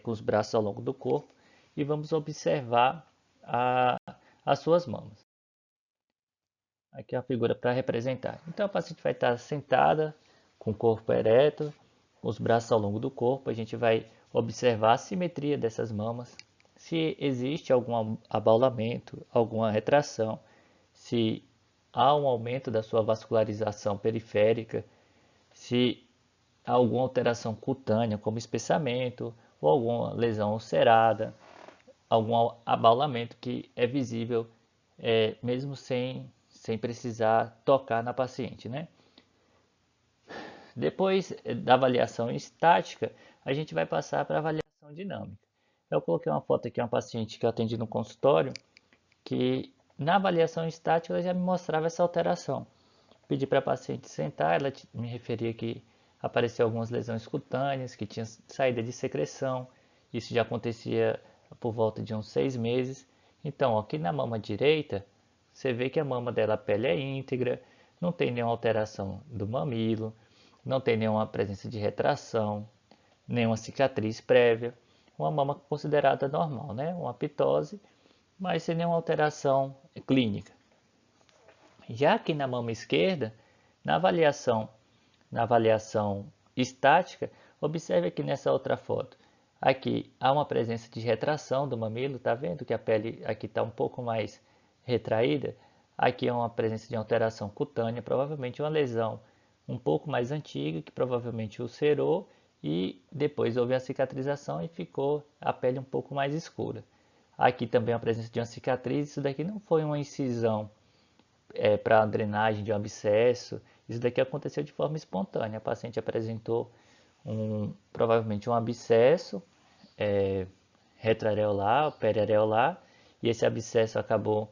com os braços ao longo do corpo, e vamos observar as suas mamas. Aqui é a figura para representar. Então, a paciente vai estar sentada, com o corpo ereto, os braços ao longo do corpo. A gente vai observar a simetria dessas mamas, se existe algum abaulamento, alguma retração, se há um aumento da sua vascularização periférica, se há alguma alteração cutânea, como espessamento, ou alguma lesão ulcerada, algum abaulamento que é visível mesmo sem precisar tocar na paciente, né? Depois da avaliação estática, a gente vai passar para a avaliação dinâmica. Eu coloquei uma foto aqui, uma paciente que eu atendi no consultório, que na avaliação estática ela já me mostrava essa alteração. Pedi para a paciente sentar, ela me referia que apareceu algumas lesões cutâneas, que tinha saída de secreção, isso já acontecia por volta de uns 6 meses. Então, aqui na mama direita, você vê que a mama dela, a pele é íntegra, não tem nenhuma alteração do mamilo, não tem nenhuma presença de retração, nenhuma cicatriz prévia, uma mama considerada normal, né? Uma pitose, mas sem nenhuma alteração clínica. Já aqui na mama esquerda, na avaliação estática, observe aqui nessa outra foto. Aqui há uma presença de retração do mamilo, tá vendo que a pele aqui está um pouco mais retraída? Aqui é uma presença de alteração cutânea, provavelmente uma lesão um pouco mais antiga, que provavelmente ulcerou e depois houve a cicatrização e ficou a pele um pouco mais escura. Aqui também a presença de uma cicatriz, isso daqui não foi uma incisão para a drenagem de um abscesso, isso daqui aconteceu de forma espontânea. A paciente apresentou provavelmente um abscesso retroareolar, periareolar, e esse abscesso acabou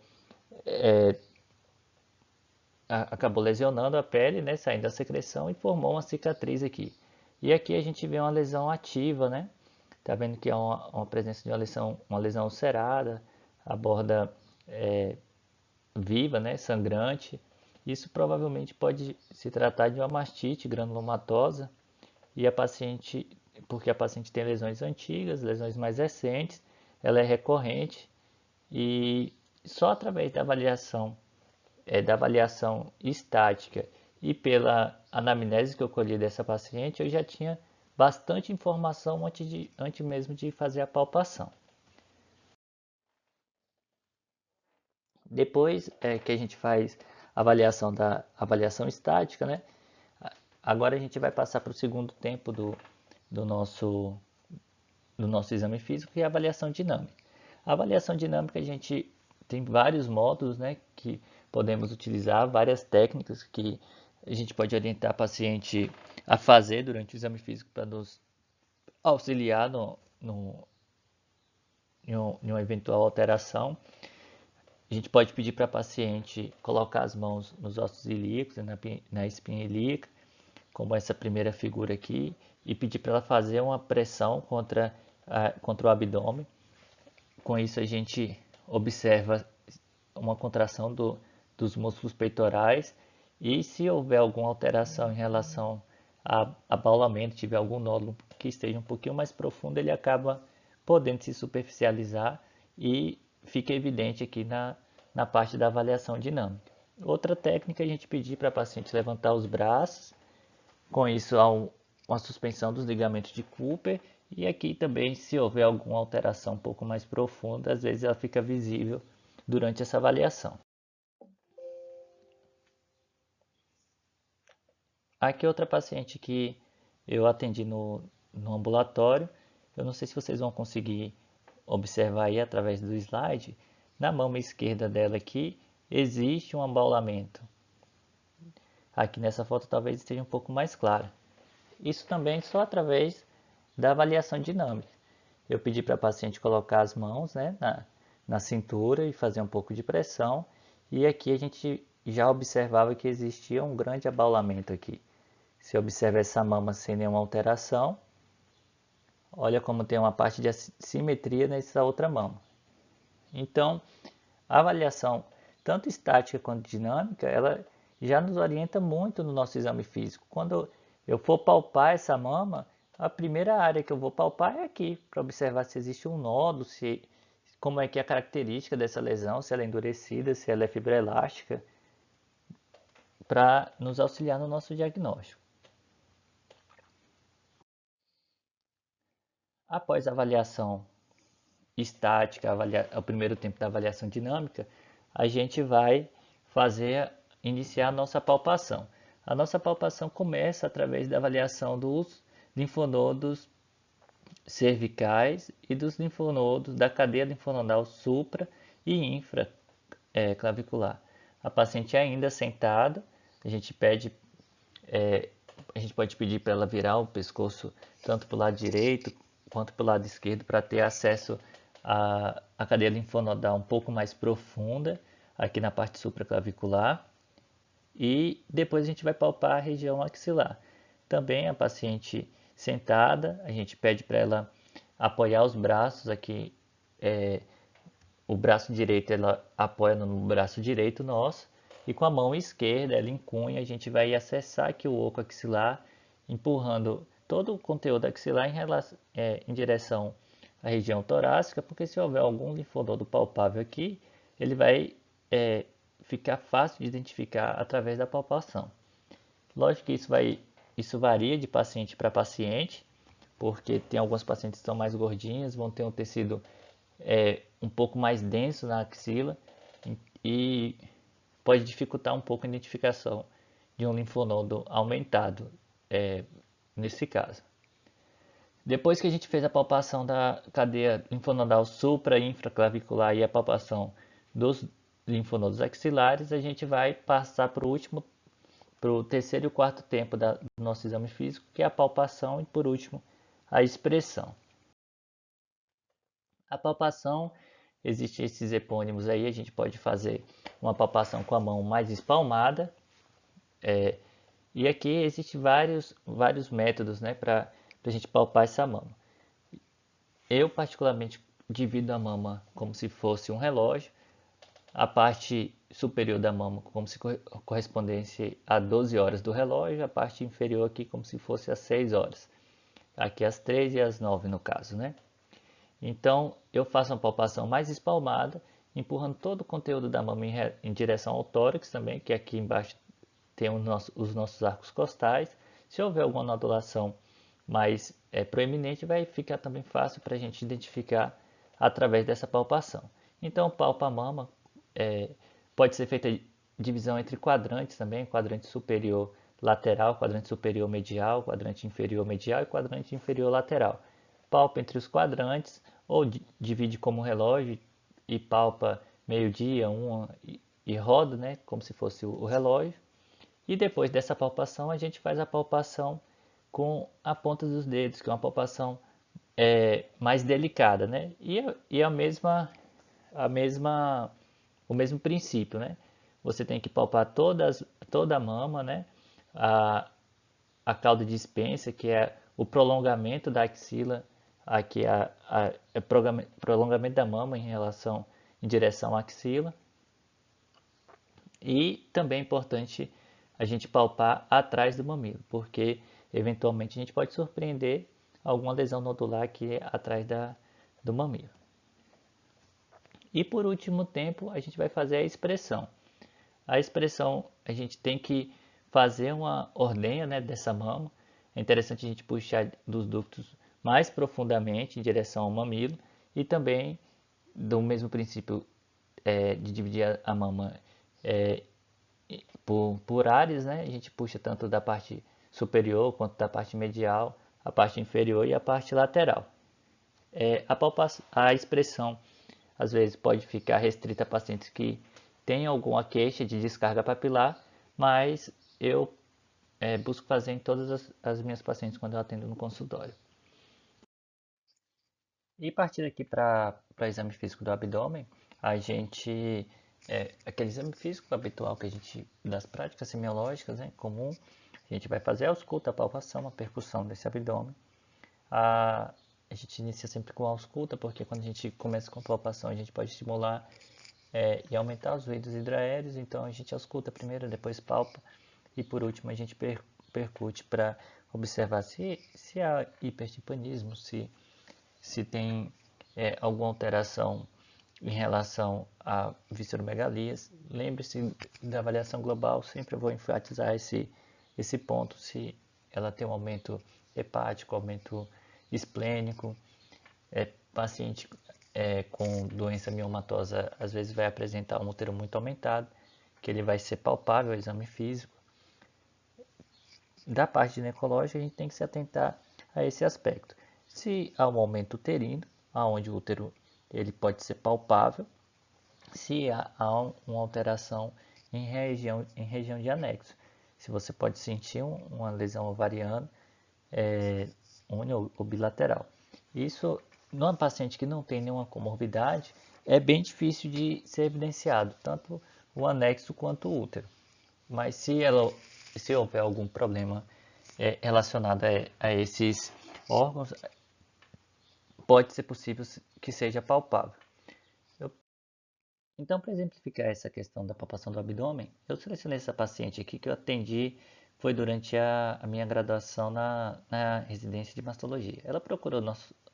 lesionando a pele, né, saindo a secreção e formou uma cicatriz aqui. E aqui a gente vê uma lesão ativa, né? Tá vendo que é uma presença de uma lesão ulcerada, a borda viva, né, sangrante. Isso provavelmente pode se tratar de uma mastite granulomatosa e porque a paciente tem lesões antigas, lesões mais recentes, ela é recorrente e só através da avaliação estática e pela anamnese que eu colhi dessa paciente, eu já tinha bastante informação antes mesmo de fazer a palpação. Depois que a gente faz a avaliação estática, né? Agora a gente vai passar para o segundo tempo do nosso exame físico, que é a avaliação dinâmica. A avaliação dinâmica a gente tem vários módulos, né, que podemos utilizar, várias técnicas que a gente pode orientar a paciente a fazer durante o exame físico para nos auxiliar em uma eventual alteração. A gente pode pedir para a paciente colocar as mãos nos ossos ilíacos, na espinha ilíaca, como essa primeira figura aqui, e pedir para ela fazer uma pressão contra o abdômen. Com isso a gente observa uma contração dos músculos peitorais e se houver alguma alteração em relação a abaulamento, tiver algum nódulo que esteja um pouquinho mais profundo, ele acaba podendo se superficializar e fica evidente aqui na parte da avaliação dinâmica. Outra técnica é a gente pedir para a paciente levantar os braços, com isso há uma suspensão dos ligamentos de Cooper E aqui também, se houver alguma alteração um pouco mais profunda, às vezes ela fica visível durante essa avaliação. Aqui outra paciente que eu atendi no ambulatório, eu não sei se vocês vão conseguir observar aí através do slide, na mama esquerda dela aqui existe um abaulamento. Aqui nessa foto talvez esteja um pouco mais claro. Isso também só através da avaliação dinâmica. Eu pedi para a paciente colocar as mãos, né, na cintura e fazer um pouco de pressão. E aqui a gente já observava que existia um grande abaulamento aqui. Se observa essa mama sem nenhuma alteração, olha como tem uma parte de assimetria nessa outra mama. Então, a avaliação, tanto estática quanto dinâmica, ela já nos orienta muito no nosso exame físico. Quando eu for palpar essa mama, a primeira área que eu vou palpar é aqui, para observar se existe um nódulo, como é que é a característica dessa lesão, se ela é endurecida, se ela é fibroelástica, para nos auxiliar no nosso diagnóstico. Após a avaliação estática, o primeiro tempo da avaliação dinâmica, a gente vai iniciar a nossa palpação. A nossa palpação começa através da avaliação dos linfonodos cervicais e dos linfonodos da cadeia linfonodal supra e infraclavicular. A paciente ainda sentada, a gente pode pedir para ela virar o pescoço tanto para o lado direito quanto para o lado esquerdo para ter acesso à cadeia linfonodal um pouco mais profunda aqui na parte supraclavicular. E depois a gente vai palpar a região axilar. Também a paciente sentada, a gente pede para ela apoiar os braços aqui. O braço direito ela apoia no braço direito nosso e com a mão esquerda ela encunha, a gente vai acessar aqui o oco axilar, empurrando todo o conteúdo axilar em direção à região torácica, porque se houver algum linfonodo palpável aqui, ele vai ficar fácil de identificar através da palpação. Lógico que isso varia de paciente para paciente, porque tem alguns pacientes que são mais gordinhos, vão ter um tecido um pouco mais denso na axila e pode dificultar um pouco a identificação de um linfonodo aumentado nesse caso. Depois que a gente fez a palpação da cadeia linfonodal supra e infraclavicular e a palpação dos linfonodos axilares, a gente vai passar para o terceiro e quarto tempo do nosso exame físico, que é a palpação e, por último, a expressão. A palpação, existem esses epônimos aí, a gente pode fazer uma palpação com a mão mais espalmada, e aqui existem vários métodos, né, para a gente palpar essa mama. Eu, particularmente, divido a mama como se fosse um relógio, a parte superior da mama como se correspondesse a 12 horas do relógio, a parte inferior aqui como se fosse as 6 horas. Aqui as 3 e as 9 no caso, né? Então eu faço uma palpação mais espalmada, empurrando todo o conteúdo da mama em direção ao tórax também, que aqui embaixo tem os nossos arcos costais. Se houver alguma nodulação mais proeminente, vai ficar também fácil para a gente identificar através dessa palpação. Então palpa a mama. Pode ser feita divisão entre quadrantes também, quadrante superior lateral, quadrante superior medial, quadrante inferior medial e quadrante inferior lateral. Palpa entre os quadrantes ou divide como relógio e palpa meio-dia, e roda, né, como se fosse o relógio. E depois dessa palpação a gente faz a palpação com a ponta dos dedos, que é uma palpação mais delicada, né? E o mesmo princípio, né? Você tem que palpar toda a mama, né? A cauda de Spencer, que é o prolongamento da axila, aqui é prolongamento da mama em direção à axila. E também é importante a gente palpar atrás do mamilo, porque eventualmente a gente pode surpreender alguma lesão nodular aqui atrás do mamilo. E por último tempo, a gente vai fazer a expressão. A expressão, a gente tem que fazer uma ordenha, né, dessa mama. É interessante a gente puxar dos ductos mais profundamente em direção ao mamilo e também do mesmo princípio de dividir a mama por áreas, né? A gente puxa tanto da parte superior quanto da parte medial, a parte inferior e a parte lateral. A expressão às vezes pode ficar restrita a pacientes que têm alguma queixa de descarga papilar, mas eu busco fazer em todas as minhas pacientes quando eu atendo no consultório. E partindo aqui para exame físico do abdômen, a gente, aquele exame físico habitual que a gente, das práticas semiológicas, né, comum, a gente vai fazer a ausculta, a palpação, a percussão desse abdômen. A gente inicia sempre com a ausculta, porque quando a gente começa com a palpação, a gente pode estimular e aumentar os ruídos hidraéreos, então a gente ausculta primeiro, depois palpa, e por último a gente percute para observar se há hipertimpanismo, se tem alguma alteração em relação a visceromegalias. Lembre-se da avaliação global, sempre eu vou enfatizar esse ponto, se ela tem um aumento hepático, aumento esplênico, paciente com doença miomatosa às vezes vai apresentar um útero muito aumentado, que ele vai ser palpável ao exame físico. Da parte ginecológica, a gente tem que se atentar a esse aspecto. Se há um aumento uterino, onde o útero ele pode ser palpável, se há uma alteração em região de anexo. Se você pode sentir uma lesão ovariana, uni ou bilateral. Isso, numa paciente que não tem nenhuma comorbidade, é bem difícil de ser evidenciado, tanto o anexo quanto o útero. Mas se houver algum problema relacionado a esses órgãos, pode ser possível que seja palpável. Então, para exemplificar essa questão da palpação do abdômen, eu selecionei essa paciente aqui que eu atendi, foi durante a minha graduação na residência de mastologia. Ela procurou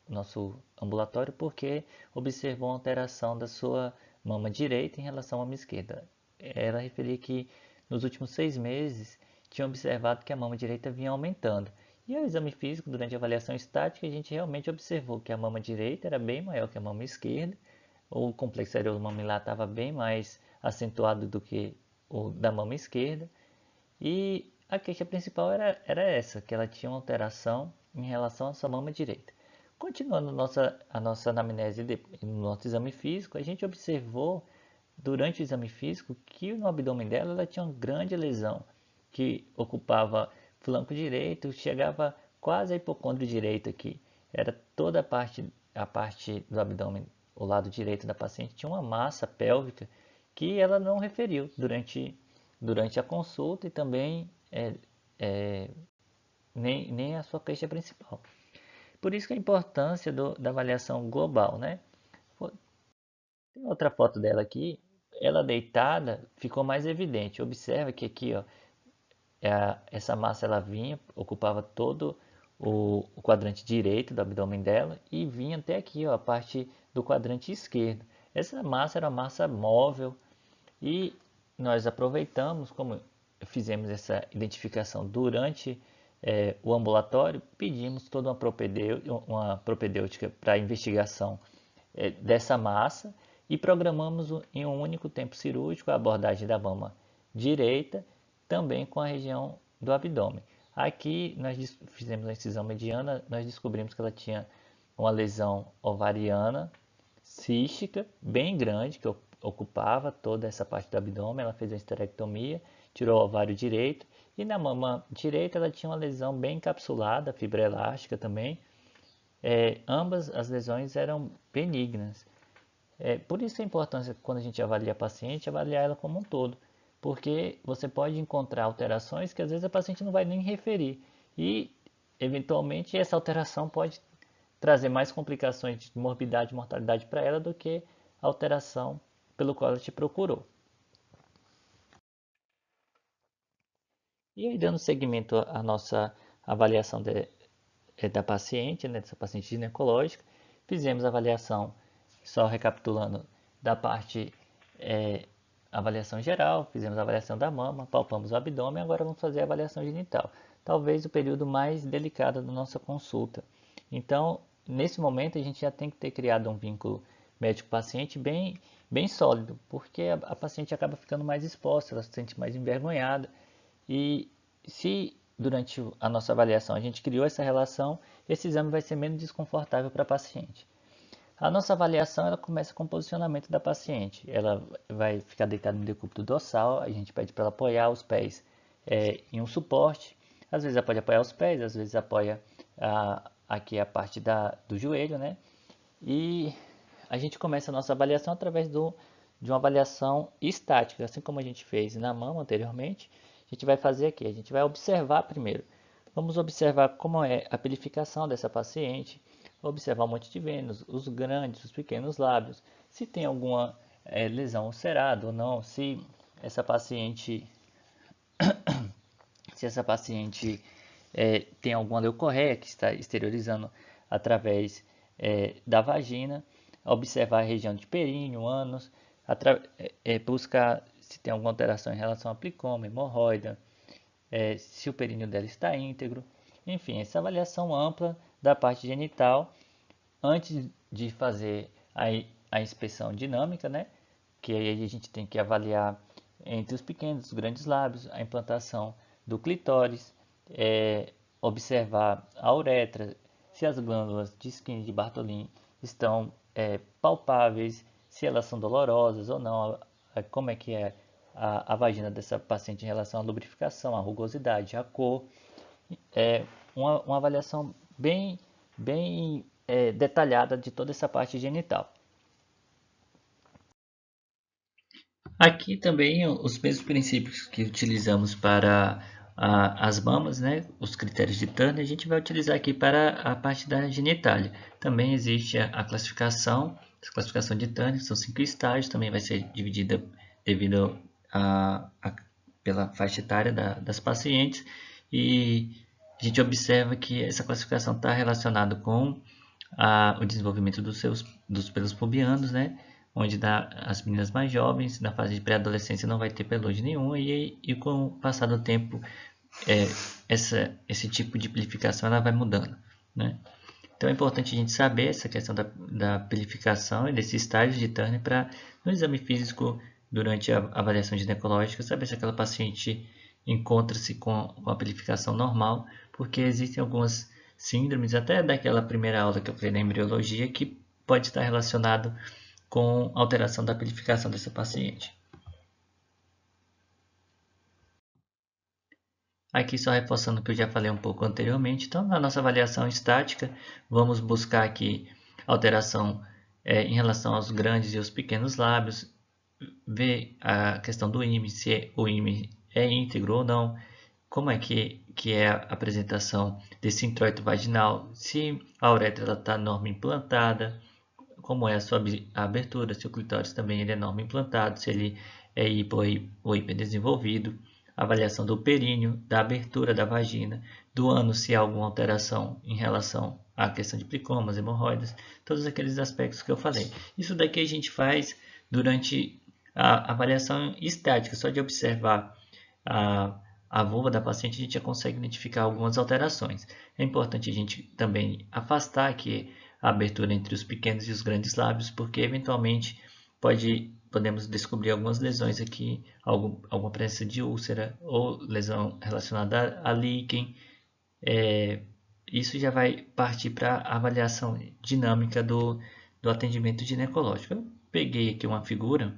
nosso ambulatório porque observou uma alteração da sua mama direita em relação à mama esquerda. Ela referia que nos últimos 6 meses tinha observado que a mama direita vinha aumentando. E ao exame físico, durante a avaliação estática, a gente realmente observou que a mama direita era bem maior que a mama esquerda, o complexo areoso mamilar estava bem mais acentuado do que o da mama esquerda. E a queixa principal era essa, que ela tinha uma alteração em relação à sua mama direita. Continuando a nossa anamnese no nosso exame físico, a gente observou durante o exame físico que no abdômen dela ela tinha uma grande lesão que ocupava flanco direito, chegava quase a hipocôndrio direito aqui. Era toda a parte do abdômen, o lado direito da paciente tinha uma massa pélvica que ela não referiu durante a consulta e também nem a sua queixa principal. Por isso que a importância da avaliação global, né? Tem outra foto dela aqui, ela deitada ficou mais evidente. Observa que aqui, ó, essa massa ela vinha, ocupava todo o quadrante direito do abdômen dela e vinha até aqui, ó, a parte do quadrante esquerdo. Essa massa era uma massa móvel e nós aproveitamos, como fizemos essa identificação durante o ambulatório, pedimos toda uma propedêutica para investigação dessa massa e programamos em um único tempo cirúrgico a abordagem da mama direita, também com a região do abdômen. Aqui nós fizemos a incisão mediana, nós descobrimos que ela tinha uma lesão ovariana cística bem grande, que ocupava toda essa parte do abdômen. Ela fez a esterectomia, tirou o ovário direito e na mama direita ela tinha uma lesão bem encapsulada, fibra elástica também. Ambas as lesões eram benignas. Por isso a importância, quando a gente avalia a paciente, avaliar ela como um todo, porque você pode encontrar alterações que às vezes a paciente não vai nem referir e, eventualmente, essa alteração pode trazer mais complicações de morbidade e mortalidade para ela do que a alteração pelo qual ela te procurou. E aí, dando seguimento à nossa avaliação da paciente, né, dessa paciente ginecológica, fizemos a avaliação, só recapitulando, da parte avaliação geral, fizemos a avaliação da mama, palpamos o abdômen, agora vamos fazer a avaliação genital. Talvez o período mais delicado da nossa consulta, Então, nesse momento, a gente já tem que ter criado um vínculo médico-paciente bem sólido, porque a paciente acaba ficando mais exposta, ela se sente mais envergonhada. E se durante a nossa avaliação a gente criou essa relação, esse exame vai ser menos desconfortável para a paciente. A nossa avaliação ela começa com o posicionamento da paciente. Ela vai ficar deitada no decúbito dorsal, a gente pede para ela apoiar os pés em um suporte. Às vezes ela pode apoiar os pés, às vezes apoia aqui a parte do joelho, né? E a gente começa a nossa avaliação através de uma avaliação estática, assim como a gente fez na mama anteriormente. A gente vai fazer aqui, a gente vai observar primeiro. Vamos observar como é a pilificação dessa paciente, observar o monte de vênus, os grandes, os pequenos lábios, se tem alguma lesão ulcerada ou não, essa paciente, se essa paciente tem alguma leucorreia que está exteriorizando através da vagina, observar a região de períneo, ânus, buscar se tem alguma alteração em relação a plicoma, hemorroida, se o períneo dela está íntegro. Enfim, essa avaliação ampla da parte genital antes de fazer a inspeção dinâmica, né? Que aí a gente tem que avaliar entre os pequenos e os grandes lábios, a implantação do clitóris, observar a uretra, se as glândulas de Skinner de Bartholin estão palpáveis, se elas são dolorosas ou não, como é que é a vagina dessa paciente em relação à lubrificação, à rugosidade, à cor. É uma avaliação bem detalhada de toda essa parte genital. Aqui também os mesmos princípios que utilizamos para as mamas, né, os critérios de Turner, a gente vai utilizar aqui para a parte da genitália. Também existe a classificação de Turner, são 5 estágios, também vai ser dividida devido pela faixa etária das pacientes, e a gente observa que essa classificação está relacionada com o desenvolvimento dos pelos pubianos, né? Onde as meninas mais jovens, na fase de pré-adolescência, não vai ter pelugem nenhuma, e com o passar do tempo, esse tipo de pilificação ela vai mudando, né? Então é importante a gente saber essa questão da pilificação e desse estágio de Turner para, no exame físico, durante a avaliação ginecológica, saber se aquela paciente encontra-se com a pilificação normal, porque existem algumas síndromes, até daquela primeira aula que eu falei na embriologia, que pode estar relacionado com alteração da pilificação dessa paciente. Aqui só reforçando o que eu já falei um pouco anteriormente. Então, na nossa avaliação estática, vamos buscar aqui alteração em relação aos grandes e os pequenos lábios, ver a questão do ímã, se o ímã é íntegro ou não, como é que é a apresentação desse introito vaginal, se a uretra está norma implantada, como é a sua abertura, se o clitóris também ele é norma implantado, se ele é hipo ou hiperdesenvolvido, avaliação do períneo, da abertura da vagina, do ânus, se há alguma alteração em relação à questão de plicomas, hemorroidas, todos aqueles aspectos que eu falei. Isso daqui a gente faz durante a avaliação estática, só de observar a vulva da paciente, a gente já consegue identificar algumas alterações. É importante a gente também afastar aqui a abertura entre os pequenos e os grandes lábios, porque eventualmente podemos descobrir algumas lesões aqui, alguma presença de úlcera ou lesão relacionada a líquen. Isso já vai partir para a avaliação dinâmica do atendimento ginecológico. Eu peguei aqui uma figura,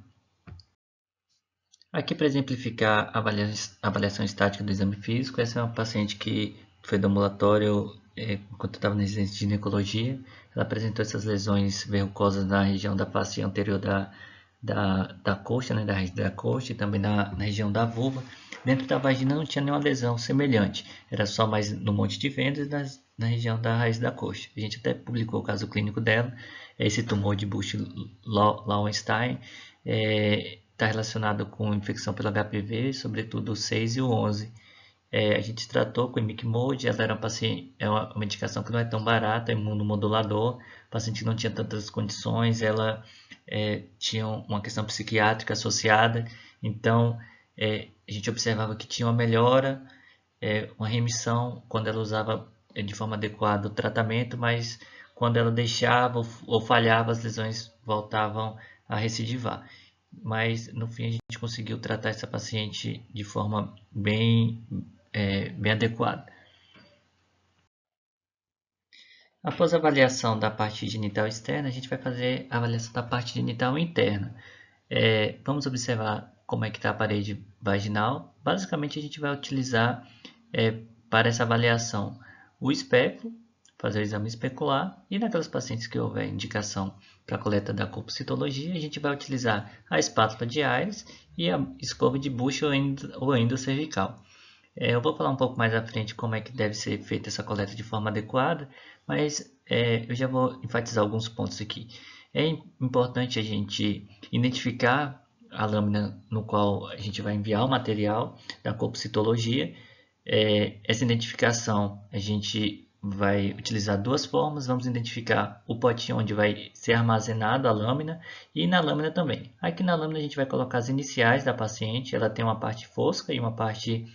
aqui para exemplificar a avaliação estática do exame físico. Essa é uma paciente que foi do ambulatório enquanto eu estava na residência de ginecologia. Ela apresentou essas lesões verrucosas na região da face anterior da coxa, né, da raiz da coxa, e também na região da vulva. Dentro da vagina não tinha nenhuma lesão semelhante, era só mais no monte de vendas na região da raiz da coxa. A gente até publicou o caso clínico dela, esse tumor de Busch-Lowenstein, está relacionado com infecção pelo HPV, sobretudo o 6 e o 11. A gente tratou com o Imicmode, ela era uma medicação que não é tão barata, é imunomodulador, paciente que não tinha tantas condições, ela tinha uma questão psiquiátrica associada, então a gente observava que tinha uma melhora, uma remissão quando ela usava de forma adequada o tratamento, mas quando ela deixava ou falhava, as lesões voltavam a recidivar. Mas no fim a gente conseguiu tratar essa paciente de forma bem adequada. Após a avaliação da parte genital externa, a gente vai fazer a avaliação da parte genital interna. Vamos observar como é que está a parede vaginal. Basicamente, a gente vai utilizar para essa avaliação o espéculo, fazer o exame especular, e naquelas pacientes que houver indicação para a coleta da colpocitologia, a gente vai utilizar a espátula de Aires e a escova de bucho ou endocervical. Eu vou falar um pouco mais à frente como é que deve ser feita essa coleta de forma adequada, mas eu já vou enfatizar alguns pontos aqui. É importante a gente identificar a lâmina no qual a gente vai enviar o material da colpocitologia. Essa identificação a gente vai utilizar duas formas. Vamos identificar o potinho onde vai ser armazenada a lâmina e na lâmina também. Aqui na lâmina a gente vai colocar as iniciais da paciente. Ela tem uma parte fosca e uma parte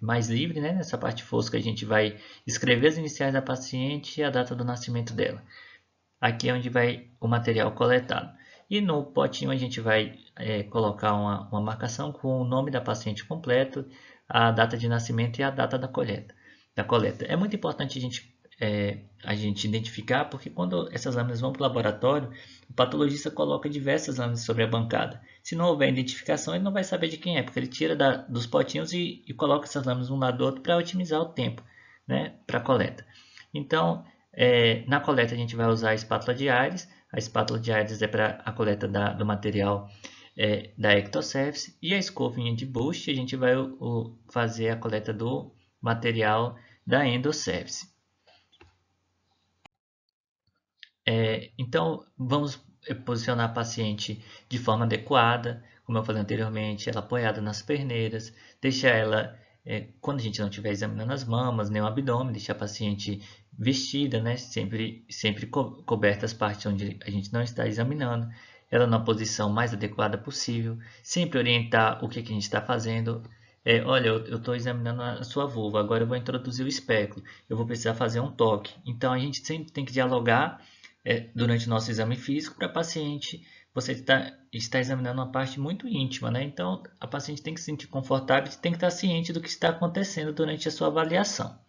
mais livre, né? Nessa parte fosca a gente vai escrever as iniciais da paciente e a data do nascimento dela. Aqui é onde vai o material coletado. E no potinho a gente vai colocar uma marcação com o nome da paciente completo, a data de nascimento e a data da coleta. É muito importante a gente identificar, porque quando essas lâminas vão para o laboratório, o patologista coloca diversas lâminas sobre a bancada. Se não houver identificação, ele não vai saber de quem é, porque ele tira dos potinhos e coloca essas lâminas um lado do outro para otimizar o tempo, né, para a coleta. Então, na coleta a gente vai usar a espátula de Aires. A espátula de Aires é para a coleta do material da ectocervice, e a escovinha de Bush a gente vai fazer a coleta do material da endocervice. Então, vamos posicionar a paciente de forma adequada, como eu falei anteriormente, ela apoiada nas perneiras, deixar ela, quando a gente não estiver examinando as mamas, nem o abdômen, deixar a paciente vestida, né, sempre coberta as partes onde a gente não está examinando, ela na posição mais adequada possível, sempre orientar o que a gente está fazendo. Olha, eu estou examinando a sua vulva, agora eu vou introduzir o espéculo, eu vou precisar fazer um toque. Então, a gente sempre tem que dialogar durante o nosso exame físico para a paciente. Você está examinando uma parte muito íntima, né? Então, a paciente tem que se sentir confortável e tem que estar ciente do que está acontecendo durante a sua avaliação.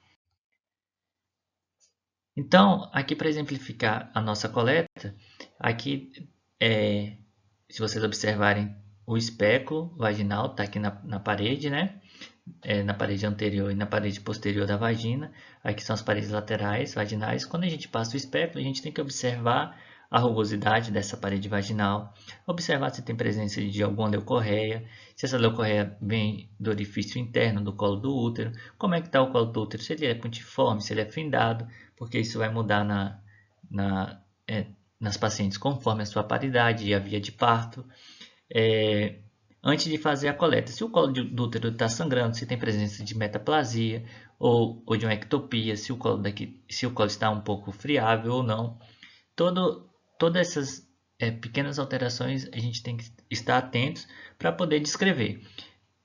Então, aqui para exemplificar a nossa coleta, aqui, se vocês observarem, o espéculo vaginal está aqui na parede, né? Na parede anterior e na parede posterior da vagina. Aqui são as paredes laterais vaginais. Quando a gente passa o espéculo, a gente tem que observar a rugosidade dessa parede vaginal, observar se tem presença de alguma leucorreia, se essa leucorreia vem do orifício interno do colo do útero, como é que está o colo do útero, se ele é puntiforme, se ele é findado, porque isso vai mudar nas pacientes conforme a sua paridade e a via de parto. Antes de fazer a coleta, se o colo do útero está sangrando, se tem presença de metaplasia ou de uma ectopia, se o colo está um pouco friável ou não. Todas essas pequenas alterações a gente tem que estar atentos para poder descrever.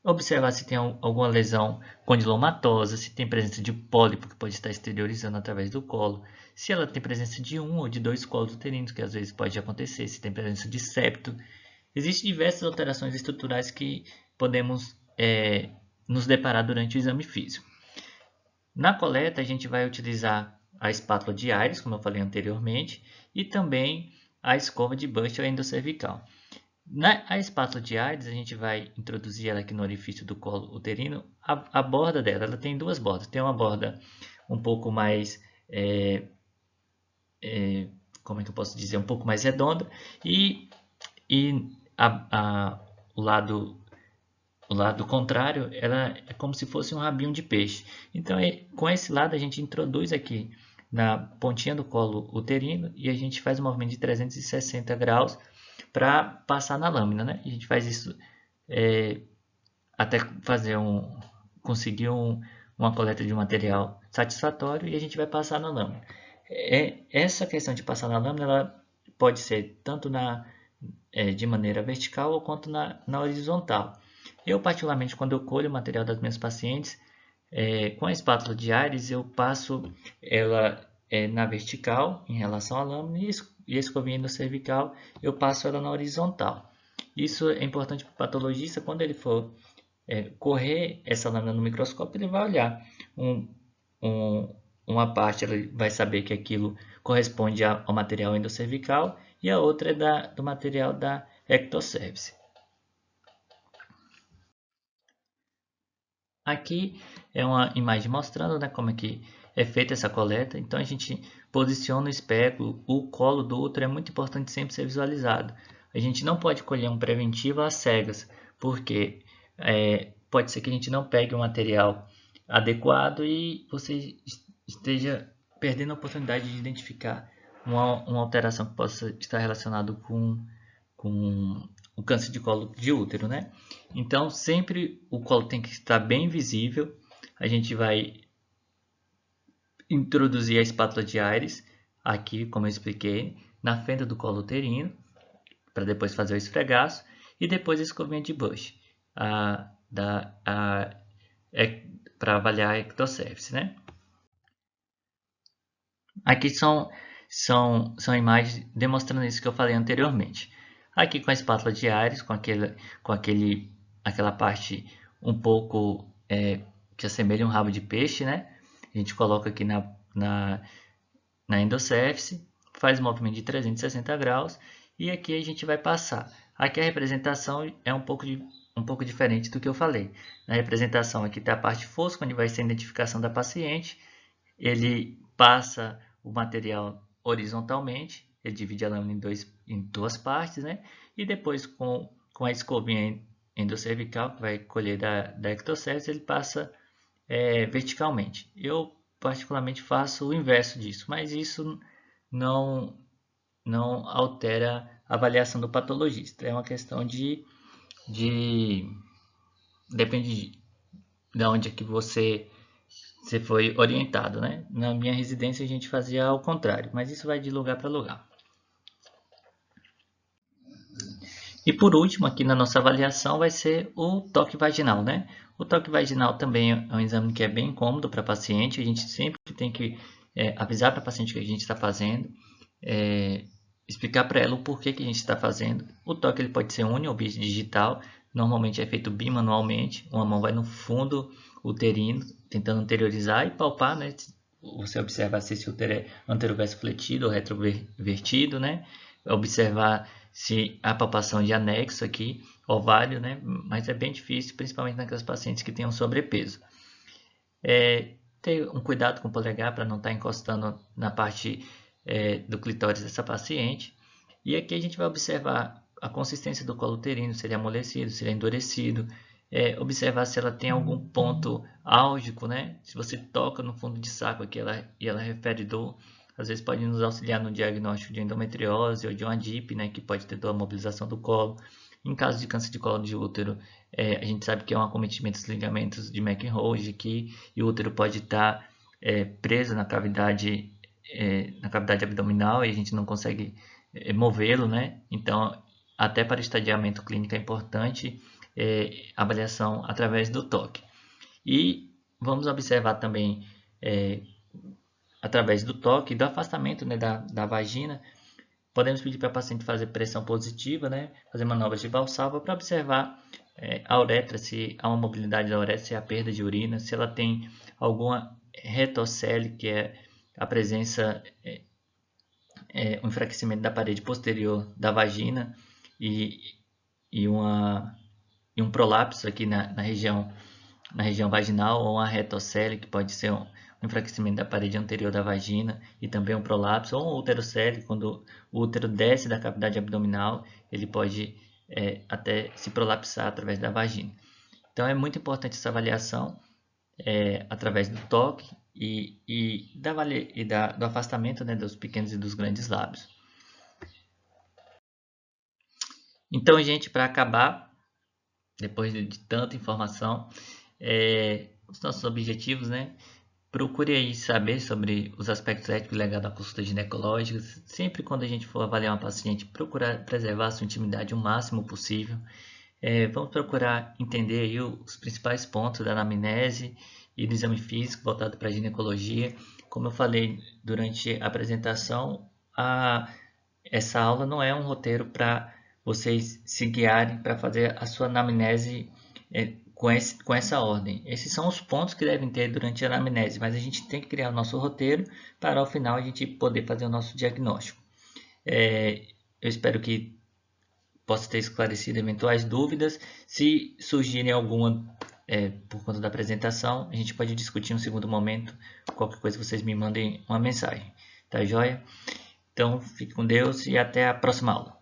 Observar se tem alguma lesão condilomatosa, se tem presença de pólipo que pode estar exteriorizando através do colo, se ela tem presença de um ou de dois colos uterinos, que às vezes pode acontecer, se tem presença de septo. Existem diversas alterações estruturais que podemos nos deparar durante o exame físico. Na coleta, a gente vai utilizar a espátula de Aires, como eu falei anteriormente, e também a escova de Bush ou endocervical. A espátula de Aires, a gente vai introduzir ela aqui no orifício do colo uterino. A borda dela, ela tem duas bordas. Tem uma borda um pouco mais, como é que eu posso dizer, um pouco mais redonda, e o lado contrário, ela é como se fosse um rabinho de peixe. Então, com esse lado, a gente introduz aqui na pontinha do colo uterino e a gente faz um movimento de 360 graus para passar na lâmina, né? A gente faz isso até conseguir uma coleta de material satisfatório, e a gente vai passar na lâmina. Essa questão de passar na lâmina, ela pode ser tanto de maneira vertical ou quanto na horizontal. Eu, particularmente, quando eu colho o material das minhas pacientes, Com a espátula de Aires eu passo ela na vertical em relação à lâmina e a escovinha no cervical eu passo ela na horizontal. Isso é importante para o patologista quando ele for correr essa lâmina no microscópio, ele vai olhar uma parte, ele vai saber que aquilo corresponde ao material endocervical e a outra é do material da ectocervice. Aqui é uma imagem mostrando, né, como é que é feita essa coleta. Então a gente posiciona o espéculo, o colo do útero é muito importante sempre ser visualizado. A gente não pode colher um preventivo às cegas, porque pode ser que a gente não pegue o material adequado e você esteja perdendo a oportunidade de identificar uma alteração que possa estar relacionada com o câncer de colo de útero, né? Então, sempre o colo tem que estar bem visível. A gente vai introduzir a espátula de Aires aqui, como eu expliquei, na fenda do colo uterino, para depois fazer o esfregaço, e depois a escovinha de Bush, para avaliar a ectocervice, né? Aqui são imagens demonstrando isso que eu falei anteriormente. Aqui com a espátula de Aires, aquela parte um pouco que assemelha um rabo de peixe, né? A gente coloca aqui na endocéfice, faz um movimento de 360 graus e aqui a gente vai passar. Aqui a representação é um pouco diferente do que eu falei. Na representação aqui está a parte fosca, onde vai ser a identificação da paciente. Ele passa o material horizontalmente, ele divide a lâmina em duas partes, né? E depois com a escovinha endocervical, que vai colher da ectocervice, ele passa verticalmente. Eu particularmente faço o inverso disso, mas isso não, não altera a avaliação do patologista. É uma questão depende de onde é que você foi orientado, né? Na minha residência a gente fazia ao contrário, mas isso vai de lugar para lugar. E por último, aqui na nossa avaliação vai ser o toque vaginal, né? O toque vaginal também é um exame que é bem cômodo para a paciente. A gente sempre tem que avisar para a paciente que a gente está fazendo, explicar para ela o porquê que a gente está fazendo. O toque ele pode ser uni ou digital. Normalmente é feito bimanualmente. Uma mão vai no fundo uterino, tentando anteriorizar e palpar, né? Você observa se esse útero é anteroverso fletido ou retrovertido, né? Observar se há palpação de anexo aqui, ovário, né? Mas é bem difícil, principalmente naquelas pacientes que tenham sobrepeso. Ter um cuidado com o polegar para não estar encostando na parte do clitóris dessa paciente. E aqui a gente vai observar a consistência do colo uterino, se ele é amolecido, se ele é endurecido, observar se ela tem algum ponto álgico, né? Se você toca no fundo de saco aqui e ela refere dor, às vezes pode nos auxiliar no diagnóstico de endometriose ou de uma DIP, né? Que pode ter dor, a mobilização do colo. Em caso de câncer de colo de útero, a gente sabe que é um acometimento dos ligamentos de McEnroe aqui, e o útero pode estar preso na cavidade abdominal e a gente não consegue movê-lo, né? Então, até para estadiamento clínico é importante avaliação através do toque. E vamos observar também, através do toque e do afastamento, né, da vagina, podemos pedir para a paciente fazer pressão positiva, né, fazer manobras de Valsalva para observar a uretra, se há uma mobilidade da uretra, se há perda de urina, se ela tem alguma retocele, que é a presença, um enfraquecimento da parede posterior da vagina e um prolapso aqui na região vaginal, ou uma retocele, que pode ser um enfraquecimento da parede anterior da vagina e também um prolapso, ou um uterocele, quando o útero desce da cavidade abdominal, ele pode até se prolapsar através da vagina. Então é muito importante essa avaliação através do toque do afastamento, né, dos pequenos e dos grandes lábios. Então, gente, para acabar, depois de tanta informação, os nossos objetivos, né? Procure aí saber sobre os aspectos éticos e legais da consulta ginecológica. Sempre quando a gente for avaliar uma paciente, procurar preservar a sua intimidade o máximo possível. Vamos procurar entender aí os principais pontos da anamnese e do exame físico voltado para a ginecologia. Como eu falei durante a apresentação, essa aula não é um roteiro para vocês se guiarem para fazer a sua anamnese com essa ordem. Esses são os pontos que devem ter durante a anamnese, mas a gente tem que criar o nosso roteiro para ao final a gente poder fazer o nosso diagnóstico. Eu espero que possa ter esclarecido eventuais dúvidas. Se surgirem alguma por conta da apresentação, a gente pode discutir em um segundo momento. Qualquer coisa vocês me mandem uma mensagem. Tá joia? Então, fique com Deus e até a próxima aula.